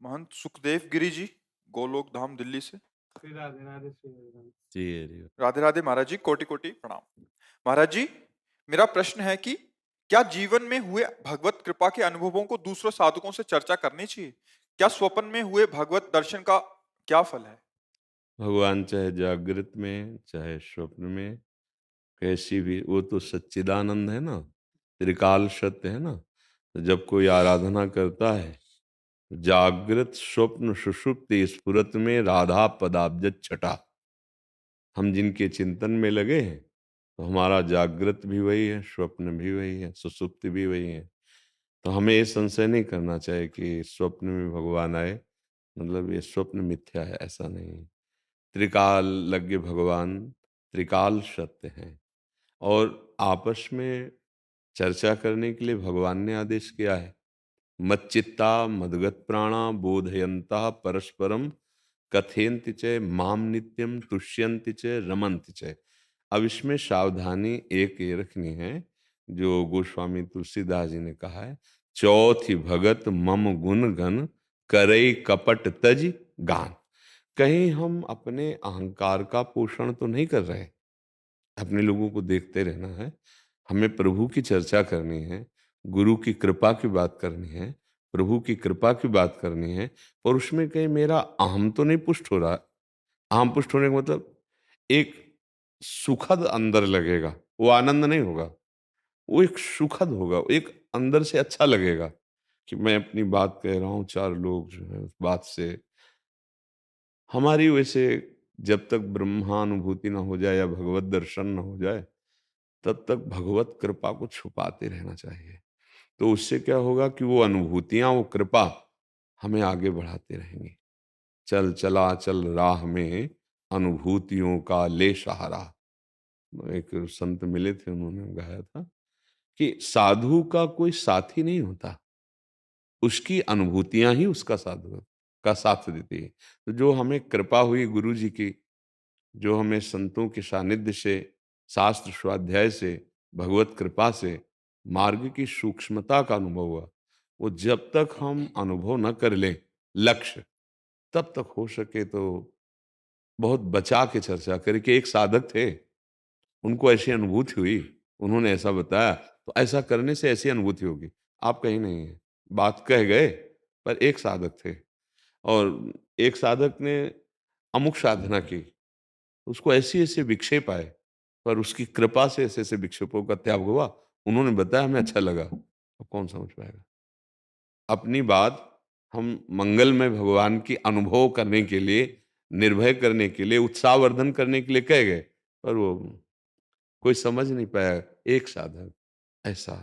महंत सुखदेव गिरी जी, गोलोक धाम दिल्ली से। श्री राधे राधे श्री राधे। जी हरि ओम। राधे राधे महाराज जी, कोटि कोटि प्रणाम। महाराज जी, मेरा प्रश्न है कि क्या जीवन में हुए भगवत कृपा के अनुभवों को दूसरों साधकों से चर्चा करनी चाहिए? क्या स्वप्न में हुए भगवत दर्शन का क्या फल है? भगवान चाहे जागृत में चाहे स्वप्न में, कैसी भी, वो तो सच्चिदानंद है ना, त्रिकाल सत्य है ना। तो जब कोई आराधना करता है, जागृत स्वप्न सुषुप्ति स्फुरत में राधा पदाब्ज छटा, हम जिनके चिंतन में लगे हैं, तो हमारा जागृत भी वही है, स्वप्न भी वही है, सुषुप्ति भी वही है। तो हमें ये संशय नहीं करना चाहिए कि स्वप्न में भगवान आए, मतलब ये स्वप्न मिथ्या है, ऐसा नहीं है। त्रिकाल लज्ञ भगवान त्रिकाल सत्य हैं, और आपस में चर्चा करने के लिए भगवान ने आदेश किया है। मच्चित्ता मदगत प्राणा बोधयंता परस्परम कथेन्ति च माम नित्यम तुष्यन्ति च रमन्ति च। अब इसमें सावधानी एक ये रखनी है, जो गोस्वामी तुलसीदास जी ने कहा है, चौथी भगत मम गुण गण करई कपट तज गान। कहीं हम अपने अहंकार का पोषण तो नहीं कर रहे, अपने लोगों को देखते रहना है। हमें प्रभु की चर्चा करनी है, गुरु की कृपा की बात करनी है, प्रभु की कृपा की बात करनी है, और उसमें कहीं मेरा अहम तो नहीं पुष्ट हो रहा। अहम पुष्ट होने का मतलब एक सुखद अंदर लगेगा, वो आनंद नहीं होगा, वो एक सुखद होगा, एक अंदर से अच्छा लगेगा कि मैं अपनी बात कह रहा हूँ, चार लोग जो है उस बात से हमारी, वैसे जब तक ब्रह्मानुभूति ना हो जाए या भगवत दर्शन ना हो जाए, तब तक भगवत कृपा को छुपाते रहना चाहिए। तो उससे क्या होगा कि वो अनुभूतियां, वो कृपा हमें आगे बढ़ाते रहेंगी। चल चला चल राह में अनुभूतियों का ले सहारा। एक संत मिले थे, उन्होंने गाया था कि साधु का कोई साथी नहीं होता, उसकी अनुभूतियां ही उसका साधु का साथ देती है। तो जो हमें कृपा हुई गुरु जी की, जो हमें संतों के सानिध्य से, शास्त्र स्वाध्याय से, भगवत कृपा से मार्ग की सूक्ष्मता का अनुभव हुआ, वो जब तक हम अनुभव न कर लें लक्ष्य, तब तक हो सके तो बहुत बचा के चर्चा करें। कि एक साधक थे, उनको ऐसी अनुभूति हुई, उन्होंने ऐसा बताया, तो ऐसा करने से ऐसी अनुभूति होगी। आप कहीं नहीं है, बात कह गए, पर एक साधक थे, और एक साधक ने अमुक साधना की, उसको ऐसी ऐसे विक्षेप आए, पर उसकी कृपा से ऐसे ऐसे विक्षेपों का त्याग हुआ। उन्होंने बताया, हमें अच्छा लगा। अब कौन समझ पाएगा? अपनी बात हम मंगलमय भगवान की अनुभव करने के लिए, निर्भय करने के लिए, उत्साहवर्धन करने के लिए कह गए, पर वो कोई समझ नहीं पाया, एक साधक ऐसा।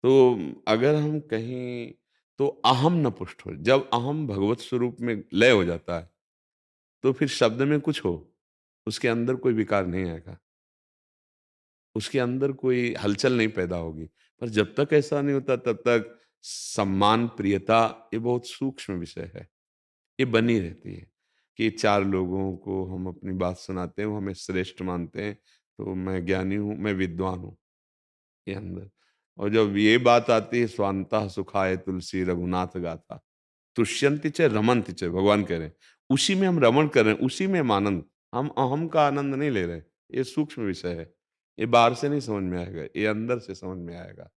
तो अगर हम कहीं, तो अहम न पुष्ट हो। जब अहम भगवत स्वरूप में लय हो जाता है, तो फिर शब्द में कुछ हो, उसके अंदर कोई विकार नहीं आएगा, उसके अंदर कोई हलचल नहीं पैदा होगी। पर जब तक ऐसा नहीं होता, तब तक सम्मान प्रियता, ये बहुत सूक्ष्म विषय है, ये बनी रहती है। कि चार लोगों को हम अपनी बात सुनाते हैं, वो हमें श्रेष्ठ मानते हैं, तो मैं ज्ञानी हूँ, मैं विद्वान हूँ, ये अंदर। और जब ये बात आती है, स्वांतः सुखाय तुलसी रघुनाथ गाथा, तुष्यंति च रमन्ति च, भगवान कह रहे हैं उसी में हम रमण कर रहे हैं, उसी में हम आनंद, हम अहम का आनंद नहीं ले रहे। ये सूक्ष्म विषय है, ये बाहर से नहीं समझ में आएगा, ये अंदर से समझ में आएगा।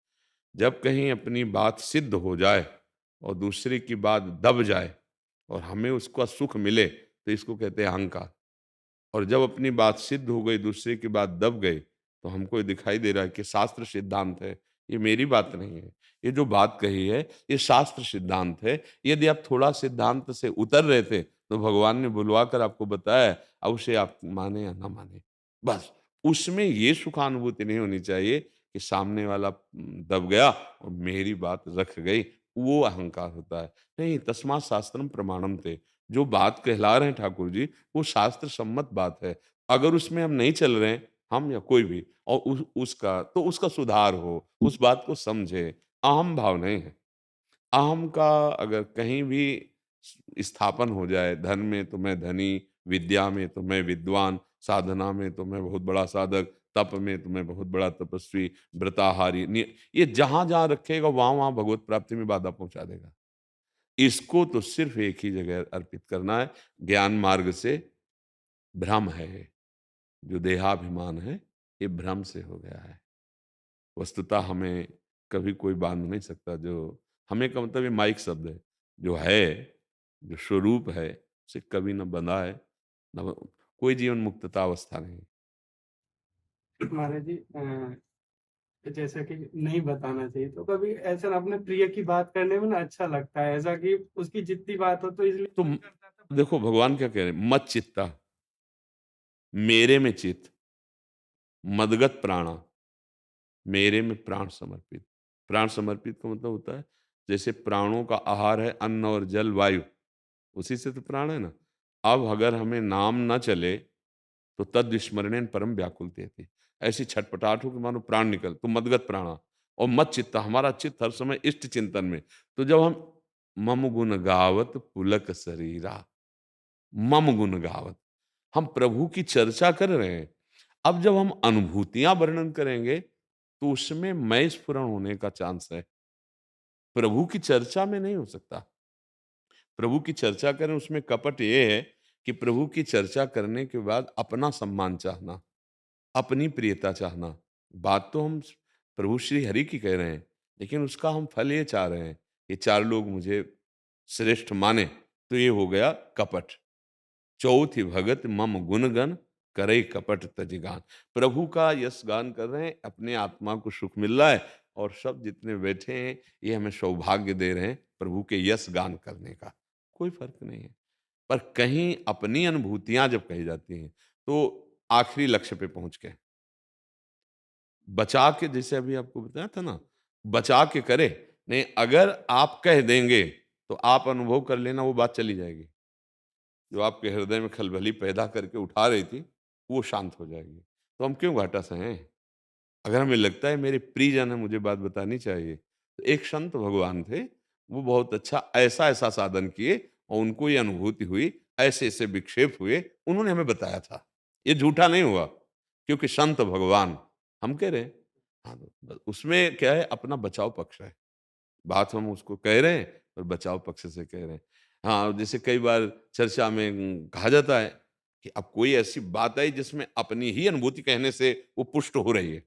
जब कहीं अपनी बात सिद्ध हो जाए और दूसरे की बात दब जाए और हमें उसका सुख मिले, तो इसको कहते हैं अहंकार। और जब अपनी बात सिद्ध हो गई, दूसरे की बात दब गई, तो हमको ये दिखाई दे रहा है कि शास्त्र सिद्धांत है, ये मेरी बात नहीं है। ये जो बात कही है, ये शास्त्र सिद्धांत है। यदि आप थोड़ा सिद्धांत से उतर रहे थे, तो भगवान ने बुलवा कर आपको बताया, अब उसे आप माने या ना माने, बस उसमें ये सुखानुभूति नहीं होनी चाहिए कि सामने वाला दब गया और मेरी बात रख गई, वो अहंकार होता है। नहीं, तस्मात् शास्त्रम प्रमाणम थे, जो बात कहला रहे हैं ठाकुर जी, वो शास्त्र सम्मत बात है। अगर उसमें हम नहीं चल रहे हैं, हम या कोई भी, और उसका तो उसका सुधार हो, उस बात को समझे। अहम भाव नहीं है। अहम का अगर कहीं भी स्थापन हो जाए, धन में तो मैं धनी, विद्या में तो मैं विद्वान, साधना में तो मैं बहुत बड़ा साधक, तप में तुम्हें बहुत बड़ा तपस्वी, व्रताहारी, ये जहां जहां रखेगा वहां वहां भगवत प्राप्ति में बाधा पहुंचा देगा। इसको तो सिर्फ एक ही जगह अर्पित करना है, ज्ञान मार्ग से। भ्रम है ये, जो देहाभिमान है, ये भ्रम से हो गया है। वस्तुतः हमें कभी कोई बांध नहीं सकता। जो हमें का मतलब ये माइक शब्द है, जो है, जो स्वरूप है, उसे कभी न बंधा है, न कोई जीवन मुक्तता अवस्था नहीं। महाराज जी जैसा कि नहीं बताना चाहिए तो कभी ऐसा ना अपने प्रिय की बात करने में ना अच्छा लगता है, ऐसा कि उसकी जितनी बात हो तो इसलिए तो मन करता था। देखो भगवान क्या कह रहे हैं, मत चित्ता, मेरे में चित्त, मदगत प्राणा, मेरे में प्राण समर्पित। प्राण समर्पित का मतलब होता है, जैसे प्राणों का आहार है अन्न और जल वायु, उसी से तो प्राण है ना। अब अगर हमें नाम ना चले तो तद विस्मरणेन परम व्याकुलते थे, ऐसी छटपटाहट हो कि मानो प्राण निकल, तो मदगत प्राणा। और मत चित्ता, हमारा चित्त हर समय इष्ट चिंतन में। तो जब हम मम गुण गावत पुलक शरीरा, मम गुण गावत, हम प्रभु की चर्चा कर रहे हैं। अब जब हम अनुभूतियां वर्णन करेंगे तो उसमें मैं स्फुरण होने का चांस है, प्रभु की चर्चा में नहीं हो सकता। प्रभु की चर्चा करें उसमें कपट ये है कि प्रभु की चर्चा करने के बाद अपना सम्मान चाहना, अपनी प्रियता चाहना। बात तो हम प्रभु श्री हरि की कह रहे हैं, लेकिन उसका हम फल ये चाह रहे हैं, ये चार लोग मुझे श्रेष्ठ माने, तो ये हो गया कपट। चौथी भगत मम गुणगन करे कपट तजिगान। प्रभु का यश गान कर रहे हैं, अपने आत्मा को सुख मिल रहा है, और सब जितने बैठे हैं ये हमें सौभाग्य दे रहे हैं प्रभु के यश गान करने का। कोई फर्क नहीं है। पर कहीं अपनी अनुभूतियां जब कही जाती हैं तो आखिरी लक्ष्य पे पहुंच के बचा के, जैसे अभी आपको बताया था ना, बचा के करे। नहीं, अगर आप कह देंगे तो आप अनुभव कर लेना, वो बात चली जाएगी। जो आपके हृदय में खलबली पैदा करके उठा रही थी, वो शांत हो जाएगी। तो हम क्यों घाटा सहें? अगर हमें लगता है मेरे प्रियजन है, मुझे बात बतानी चाहिए। तो एक संत भगवान थे, वो बहुत अच्छा ऐसा-ऐसा साधन किए और उनको ये अनुभूति हुई, ऐसे-ऐसे विक्षेप हुए, उन्होंने हमें बताया था। ये झूठा नहीं हुआ, क्योंकि संत भगवान, हम कह रहे हैं। हाँ, तो उसमें क्या है, अपना बचाव पक्ष है। बात हम उसको कह रहे हैं और बचाव पक्ष से कह रहे हैं। हाँ, जैसे कई बार चर्चा में कहा जाता है कि अब कोई ऐसी बात आई जिसमें अपनी ही अनुभूति कहने से वो पुष्ट हो रही है।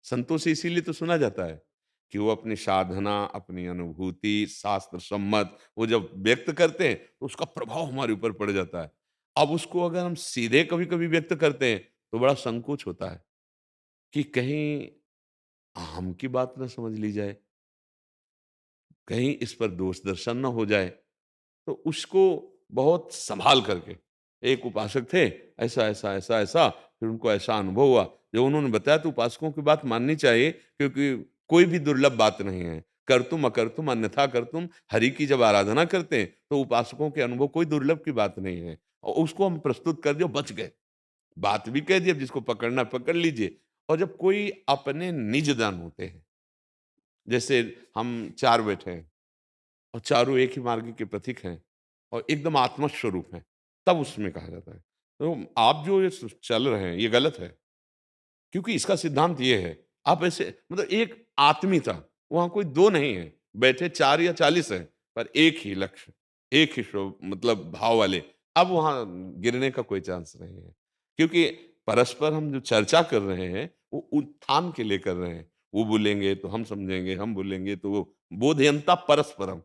संतों से इसीलिए तो सुना जाता है कि वो अपनी साधना, अपनी अनुभूति, शास्त्र सम्मत वो जब व्यक्त करते हैं, तो उसका प्रभाव हमारे ऊपर पड़ जाता है। अब उसको अगर हम सीधे कभी-कभी व्यक्त करते हैं, तो बड़ा संकोच होता है कि कहीं हम की बात ना समझ ली जाए, कहीं इस पर दोष दर्शन ना हो जाए। तो उसको बहुत संभाल करके, एक उपासक थे, ऐसा, ऐसा, ऐसा, ऐसा, फिर उनको ऐसा अनुभव हुआ। जब उन्होंने बताया तो उपासकों की बात माननी चाहिए, क्योंकि कोई भी दुर्लभ बात नहीं है। कर्तुम अकर्तुम अन्यथा कर्तुम, हरि की जब आराधना करते हैं, तो उपासकों के अनुभव कोई दुर्लभ की बात नहीं है। और उसको हम प्रस्तुत कर दिए, बच गए। बात भी कह दी, अब जिसको पकड़ना पकड़ लीजिए। और जब कोई अपने निज दान होते हैं, जैसे हम 4 बैठे हैं और चारों एक ही मार्ग के प्रतीक हैं और एकदम आत्मस्वरूप हैं, तब उसमें कहा जाता है। तो आप जो ये चल रहे हैं, ये गलत है, क्योंकि इसका सिद्धांत ये है, आप ऐसे मतलब एक आत्मीयता, वहाँ कोई 2 नहीं है, बैठे 4 या 40 हैं, पर एक ही लक्ष्य, एक ही मतलब भाव वाले, अब वहाँ गिरने का कोई चांस नहीं है। क्योंकि परस्पर हम जो चर्चा कर रहे हैं, वो उत्थान के लिए कर रहे हैं। वो बोलेंगे तो हम समझेंगे, हम बोलेंगे तो वो बोधयंता परस्परम,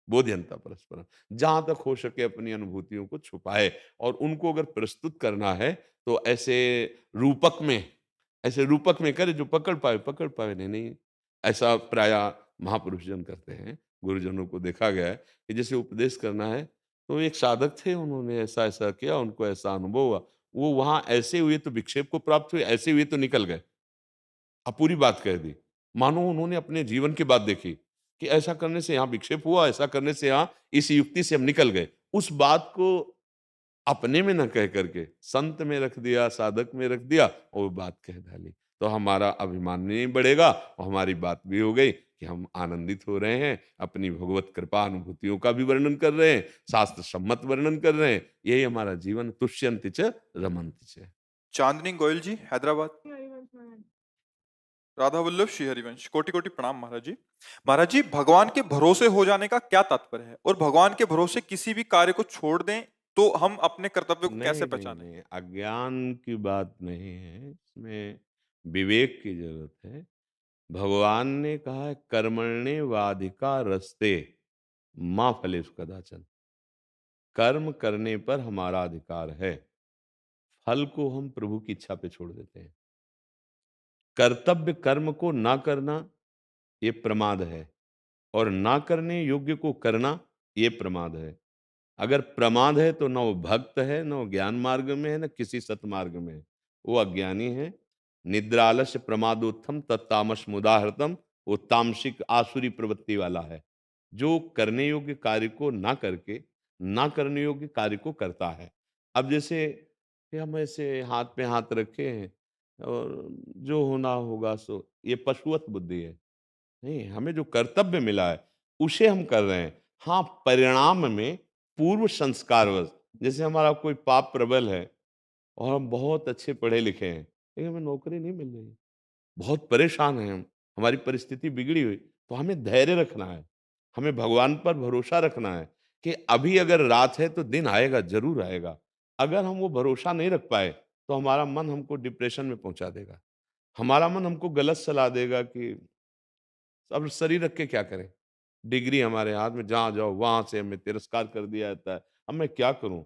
बोधयंता परस्परम। जहाँ तक हो सके अपनी अनुभूतियों को छुपाए, और उनको अगर प्रस्तुत करना है, तो ऐसे रूपक में करे जो पकड़ पाए, नहीं। ऐसा प्रायः महापुरुष जन करते हैं, गुरुजनों को देखा गया है कि जैसे उपदेश करना है, तो एक साधक थे, उन्होंने ऐसा-ऐसा किया, उनको ऐसा अनुभव हुआ। वो वहाँ ऐसे हुए तो विक्षेप को प्राप्त हुए, ऐसे हुए तो निकल गए। अब पूरी बात कह दी। मानो उन्होंने अपने जीवन की बात देखी कि ऐसा करने से यहाँ विक्षेप हुआ, ऐसा करने से यहाँ इस युक्ति से हम निकल गए। उस बात को अपने में न कह करके संत में रख दिया, साधक में रख दिया और वो बात कह डाली। तो हमारा अभिमान नहीं बढ़ेगा और हमारी बात भी हो गई कि हम आनंदित हो रहे हैं, अपनी भगवत कृपा अनुभूतियों का भी वर्णन कर रहे हैं, शास्त्र सम्मत वर्णन कर रहे हैं। यही हमारा जीवन तुष्यन्ति च रमन्ति च। चांदनी गोयल जी, हैदराबाद। राधा वल्लभ श्री हरिवंश, कोटि कोटि प्रणाम महाराज जी। महाराज जी, भगवान के भरोसे हो जाने का क्या तात्पर्य है, और भगवान के भरोसे किसी भी कार्य को छोड़ दें तो हम अपने कर्तव्य को कैसे नहीं नहीं पहचानें? नहीं, अज्ञान की बात नहीं है, इसमें विवेक की जरूरत है। भगवान ने कहा है, कर्मण्येवाधिकार रस्ते माँ फलेषु कदाचन। कर्म करने पर हमारा अधिकार है, फल को हम प्रभु की इच्छा पे छोड़ देते हैं। कर्तव्य कर्म को ना करना ये प्रमाद है, और ना करने योग्य को करना ये प्रमाद है। अगर प्रमाद है तो न वो भक्त है, न वो ज्ञान मार्ग में है, न किसी सतमार्ग में है, वो अज्ञानी है। निद्रालस्य प्रमादोत्थम तत्तामस मुदाहृतम, वो तामसिक आसुरी प्रवृत्ति वाला है, जो करने योग्य कार्य को ना करके ना करने योग्य कार्य को करता है। अब जैसे कि हम ऐसे हाथ पे हाथ रखे हैं और जो होना होगा सो, ये पशुवत बुद्धि है। नहीं, हमें जो कर्तव्य मिला है उसे हम कर रहे हैं। हाँ, परिणाम में पूर्व संस्कारवश, जैसे हमारा कोई पाप प्रबल है और हम बहुत अच्छे पढ़े लिखे हैं, लेकिन हमें नौकरी नहीं मिल रही, बहुत परेशान हैं हम, हमारी परिस्थिति बिगड़ी हुई, तो हमें धैर्य रखना है, हमें भगवान पर भरोसा रखना है कि अभी अगर रात है तो दिन आएगा, जरूर आएगा। अगर हम वो भरोसा नहीं रख पाए तो हमारा मन हमको डिप्रेशन में पहुंचा देगा, हमारा मन हमको गलत सलाह देगा कि अब शरीर रख के क्या करें? डिग्री हमारे हाथ में, जहाँ जाओ वहाँ से हमें तिरस्कार कर दिया जाता है। अब मैं क्या करूँ?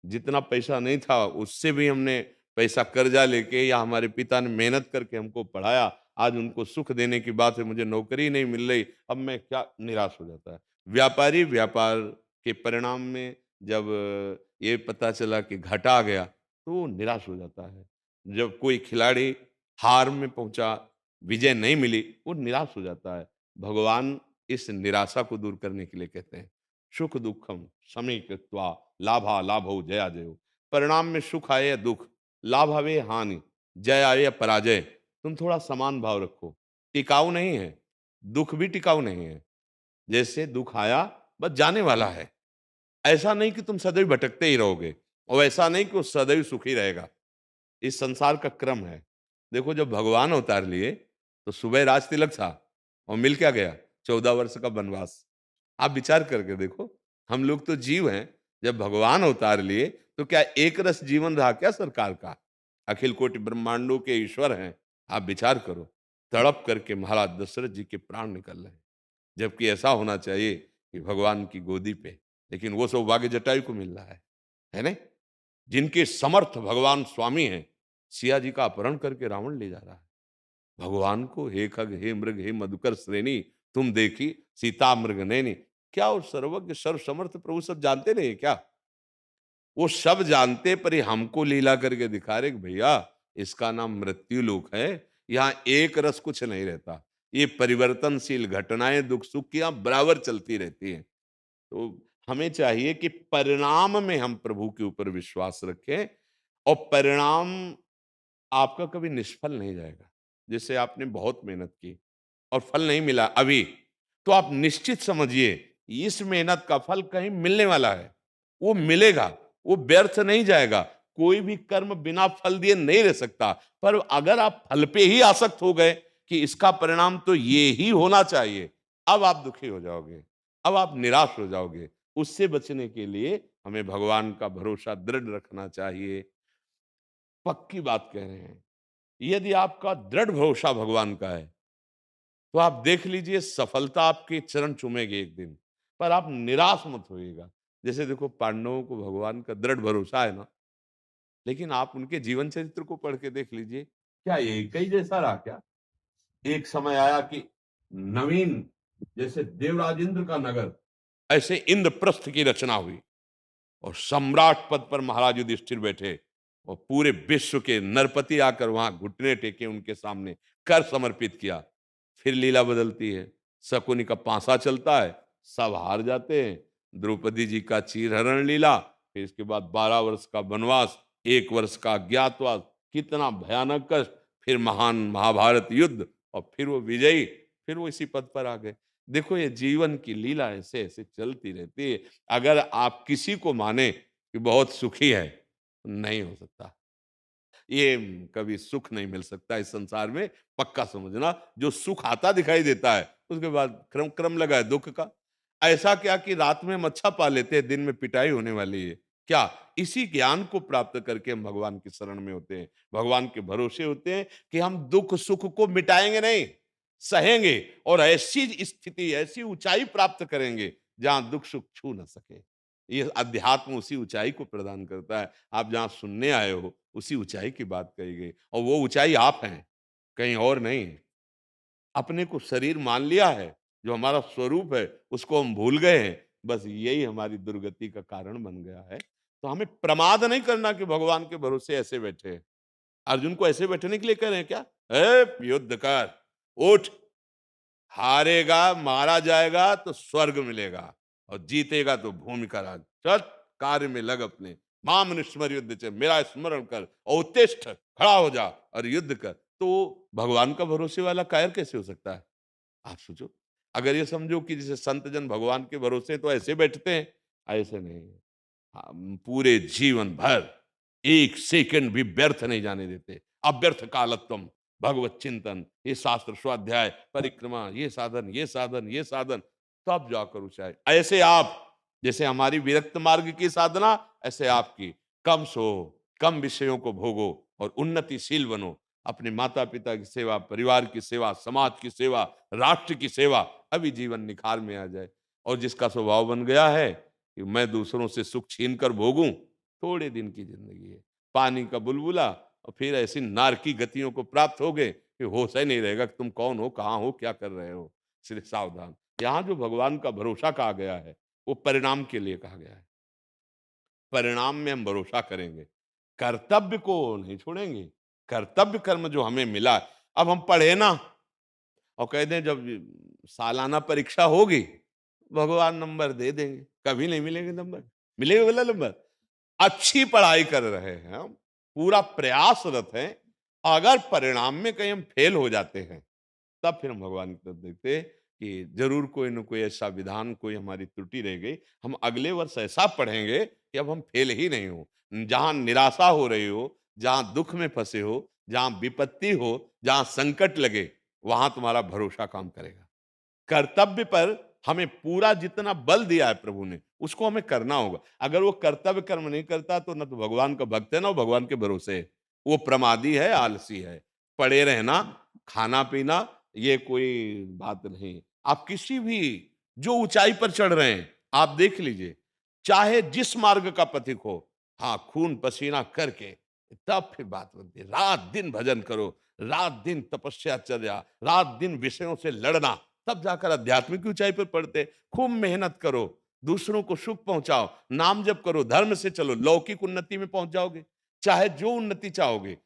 जितना पैसा नहीं था उससे भी हमने पैसा कर्जा लेके, या हमारे पिता ने मेहनत करके हमको पढ़ाया, आज उनको सुख देने की बात है, मुझे नौकरी नहीं मिल रही, अब मैं क्या, निराश हो जाता है। व्यापारी व्यापार के परिणाम में जब ये पता चला कि घाटा आ गया, तो वो निराश हो जाता है। जब कोई खिलाड़ी हार में पहुँचा, विजय नहीं मिली, वो निराश हो जाता है। भगवान इस निराशा को दूर करने के लिए कहते हैं, सुख दुखम समीकृत्वा लाभा लाभौ जया जयो। परिणाम में सुख आए या दुख, लाभ आवे या हानि, जय आए या पराजय, तुम थोड़ा समान भाव रखो। टिकाऊ नहीं है, दुख भी टिकाऊ नहीं है। जैसे दुख आया, बस जाने वाला है। ऐसा नहीं कि तुम सदैव भटकते ही रहोगे, और ऐसा नहीं कि वो सदैव सुखी रहेगा। इस संसार का क्रम है। देखो, जब भगवान अवतार लिए तो सुबह राज तिलक था और मिल क्या गया? 14 वर्ष का वनवास। आप विचार करके देखो, हम लोग तो जीव हैं, जब भगवान अवतार लिए तो क्या एक रस जीवन रहा क्या सरकार का? अखिल कोटि ब्रह्मांडों के ईश्वर हैं। आप विचार करो, तड़प करके महाराज दशरथ जी के प्राण निकल रहे हैं, जबकि ऐसा होना चाहिए कि भगवान की गोदी पे, लेकिन वो सौभाग्य जटायु को मिल रहा है ना? जिनके समर्थ भगवान स्वामी हैं, सिया जी का अपहरण करके रावण ले जा रहा है। भगवान को, हे खग हे मृग हे मधुकर श्रेणी, तुम देखी सीता मृग नैनी। क्या वो सर्वज्ञ सर्वसमर्थ प्रभु सब जानते नहीं क्या? वो सब जानते, पर ये हमको लीला करके दिखा रहे कि भैया, इसका नाम मृत्यु लोक है, यहाँ एक रस कुछ नहीं रहता, ये परिवर्तनशील घटनाएं दुख सुख की यहाँ बराबर चलती रहती हैं। तो हमें चाहिए कि परिणाम में हम प्रभु के ऊपर विश्वास रखें, और परिणाम आपका कभी निष्फल नहीं जाएगा। जैसे आपने बहुत मेहनत की और फल नहीं मिला अभी, तो आप निश्चित समझिए इस मेहनत का फल कहीं मिलने वाला है, वो मिलेगा, वो व्यर्थ नहीं जाएगा। कोई भी कर्म बिना फल दिए नहीं रह सकता। पर अगर आप फल पे ही आसक्त हो गए कि इसका परिणाम तो ये ही होना चाहिए, अब आप दुखी हो जाओगे, अब आप निराश हो जाओगे। उससे बचने के लिए हमें भगवान का भरोसा दृढ़ रखना चाहिए। पक्की बात कह रहे हैं, यदि आपका दृढ़ भरोसा भगवान का है तो आप देख लीजिए, सफलता आपके चरण चूमेगी एक दिन, पर आप निराश मत होइएगा। जैसे देखो, पांडवों को भगवान का दृढ़ भरोसा है ना, लेकिन आप उनके जीवन चरित्र को पढ़ के देख लीजिए, क्या ये कई जैसा रहा क्या? एक समय आया कि नवीन, जैसे देवराज इंद्र का नगर, ऐसे इंद्रप्रस्थ की रचना हुई, और सम्राट पद पर महाराज युधिष्ठिर बैठे, और पूरे विश्व के नरपति आकर वहां घुटने टेके उनके सामने कर समर्पित किया। फिर लीला बदलती है, शकुनी का पांसा चलता है, सब हार जाते हैं। द्रौपदी जी का चीरहरण लीला, फिर इसके बाद 12 वर्ष का वनवास, 1 वर्ष का अज्ञातवास, कितना भयानक कष्ट, फिर महान महाभारत युद्ध, और फिर वो विजयी, फिर वो इसी पद पर आ गए। देखो, ये जीवन की लीला ऐसे ऐसे चलती रहती है। अगर आप किसी को माने कि बहुत सुखी है, नहीं हो सकता। ये कभी सुख नहीं मिल सकता इस संसार में। पक्का समझना, जो सुख आता दिखाई देता है उसके बाद क्रम क्रम लगा है दुख का। ऐसा क्या कि रात में हम अच्छा पा लेते हैं, दिन में पिटाई होने वाली है क्या? इसी ज्ञान को प्राप्त करके हम भगवान की शरण में होते हैं, भगवान के भरोसे होते हैं कि हम दुख सुख को मिटाएंगे नहीं, सहेंगे और ऐसी स्थिति, ऐसी ऊंचाई प्राप्त करेंगे जहां दुख सुख छू न सके। ये अध्यात्म उसी ऊंचाई को प्रदान करता है। आप जहां सुनने आए हो उसी ऊंचाई की बात कही गई, और वो ऊंचाई आप हैं, कहीं और नहीं है। अपने को शरीर मान लिया है, जो हमारा स्वरूप है उसको हम भूल गए हैं, बस यही हमारी दुर्गति का कारण बन गया है। तो हमें प्रमाद नहीं करना कि भगवान के भरोसे ऐसे बैठे हैं। अर्जुन को ऐसे बैठने के लिए कह रहे हैं क्या? युद्ध कर, उठ, हारेगा, मारा जाएगा तो स्वर्ग मिलेगा और जीतेगा तो भूमि का राज। चल, कार्य में लग अपने, माम निस्मर युद्ध च, मेरा स्मरण कर और उत्तिष्ठ, खड़ा हो जा और युद्ध कर। तो भगवान का भरोसे वाला कायर कैसे हो सकता है? आप सोचो। अगर ये समझो कि जैसे संत जन भगवान के भरोसे हैं, तो ऐसे बैठते हैं, ऐसे नहीं है। हम पूरे जीवन भर एक सेकंड भी व्यर्थ नहीं जाने देते। अव्यर्थ कालत्वम, भगवत चिंतन, ये शास्त्र स्वाध्याय, परिक्रमा, ये साधन, ये साधन, ये साधन, तब जाकर ऊंचाई। ऐसे आप, जैसे हमारी विरक्त मार्ग की साधना, ऐसे आपकी कम सो, कम विषयों को भोगो और उन्नतिशील बनो। अपने माता पिता की सेवा, परिवार की सेवा, समाज की सेवा, राष्ट्र की सेवा, अभी जीवन निखार में आ जाए। और जिसका स्वभाव बन गया है कि मैं दूसरों से सुख छीन कर भोगूं, थोड़े दिन की जिंदगी है, पानी का बुलबुला, और फिर ऐसी नारकी गतियों को प्राप्त हो गए कि होश ही नहीं रहेगा कि तुम कौन हो, कहाँ हो, क्या कर रहे हो। इसलिए सावधान। यहाँ जो भगवान का भरोसा कहा गया है वो परिणाम के लिए कहा गया है। परिणाम में हम भरोसा करेंगे, कर्तव्य को नहीं छोड़ेंगे। कर्तव्य कर्म जो हमें मिला, अब हम पढ़े ना और कह दें जब सालाना परीक्षा होगी भगवान नंबर दे देंगे, कभी नहीं मिलेंगे नंबर। मिलेगा बोला नंबर? अच्छी पढ़ाई कर रहे हैं हम, पूरा प्रयासरत हैं, अगर परिणाम में कहीं हम फेल हो जाते हैं, तब फिर हम भगवान की तरफ देखते हैं कि जरूर कोई न कोई ऐसा विधान, कोई हमारी त्रुटि रह गई। हम अगले वर्ष ऐसा पढ़ेंगे कि अब हम फेल ही नहीं हो। जहां निराशा हो रही हो, जहां दुख में फंसे हो, जहां विपत्ति हो, जहां संकट लगे, वहां तुम्हारा भरोसा काम करेगा। कर्तव्य पर हमें पूरा जितना बल दिया है प्रभु ने, उसको हमें करना होगा। अगर वो कर्तव्य कर्म नहीं करता तो न तो भगवान का भक्त है, ना वो भगवान के भरोसे है। वो प्रमादी है, आलसी है। पड़े रहना, खाना पीना, ये कोई बात नहीं। आप किसी भी जो ऊंचाई पर चढ़ रहे हैं, आप देख लीजिए, चाहे जिस मार्ग का पथिक हो, हाँ, खून पसीना करके, तब फिर बात बनती है। रात दिन भजन करो, रात दिन तपस्या, रात दिन विषयों से लड़ना, तब जाकर आध्यात्मिक ऊंचाई पर पढ़ते। खूब मेहनत करो, दूसरों को सुख पहुंचाओ, नाम जप करो, धर्म से चलो, लौकिक उन्नति में पहुंच जाओगे। चाहे जो उन्नति चाहोगे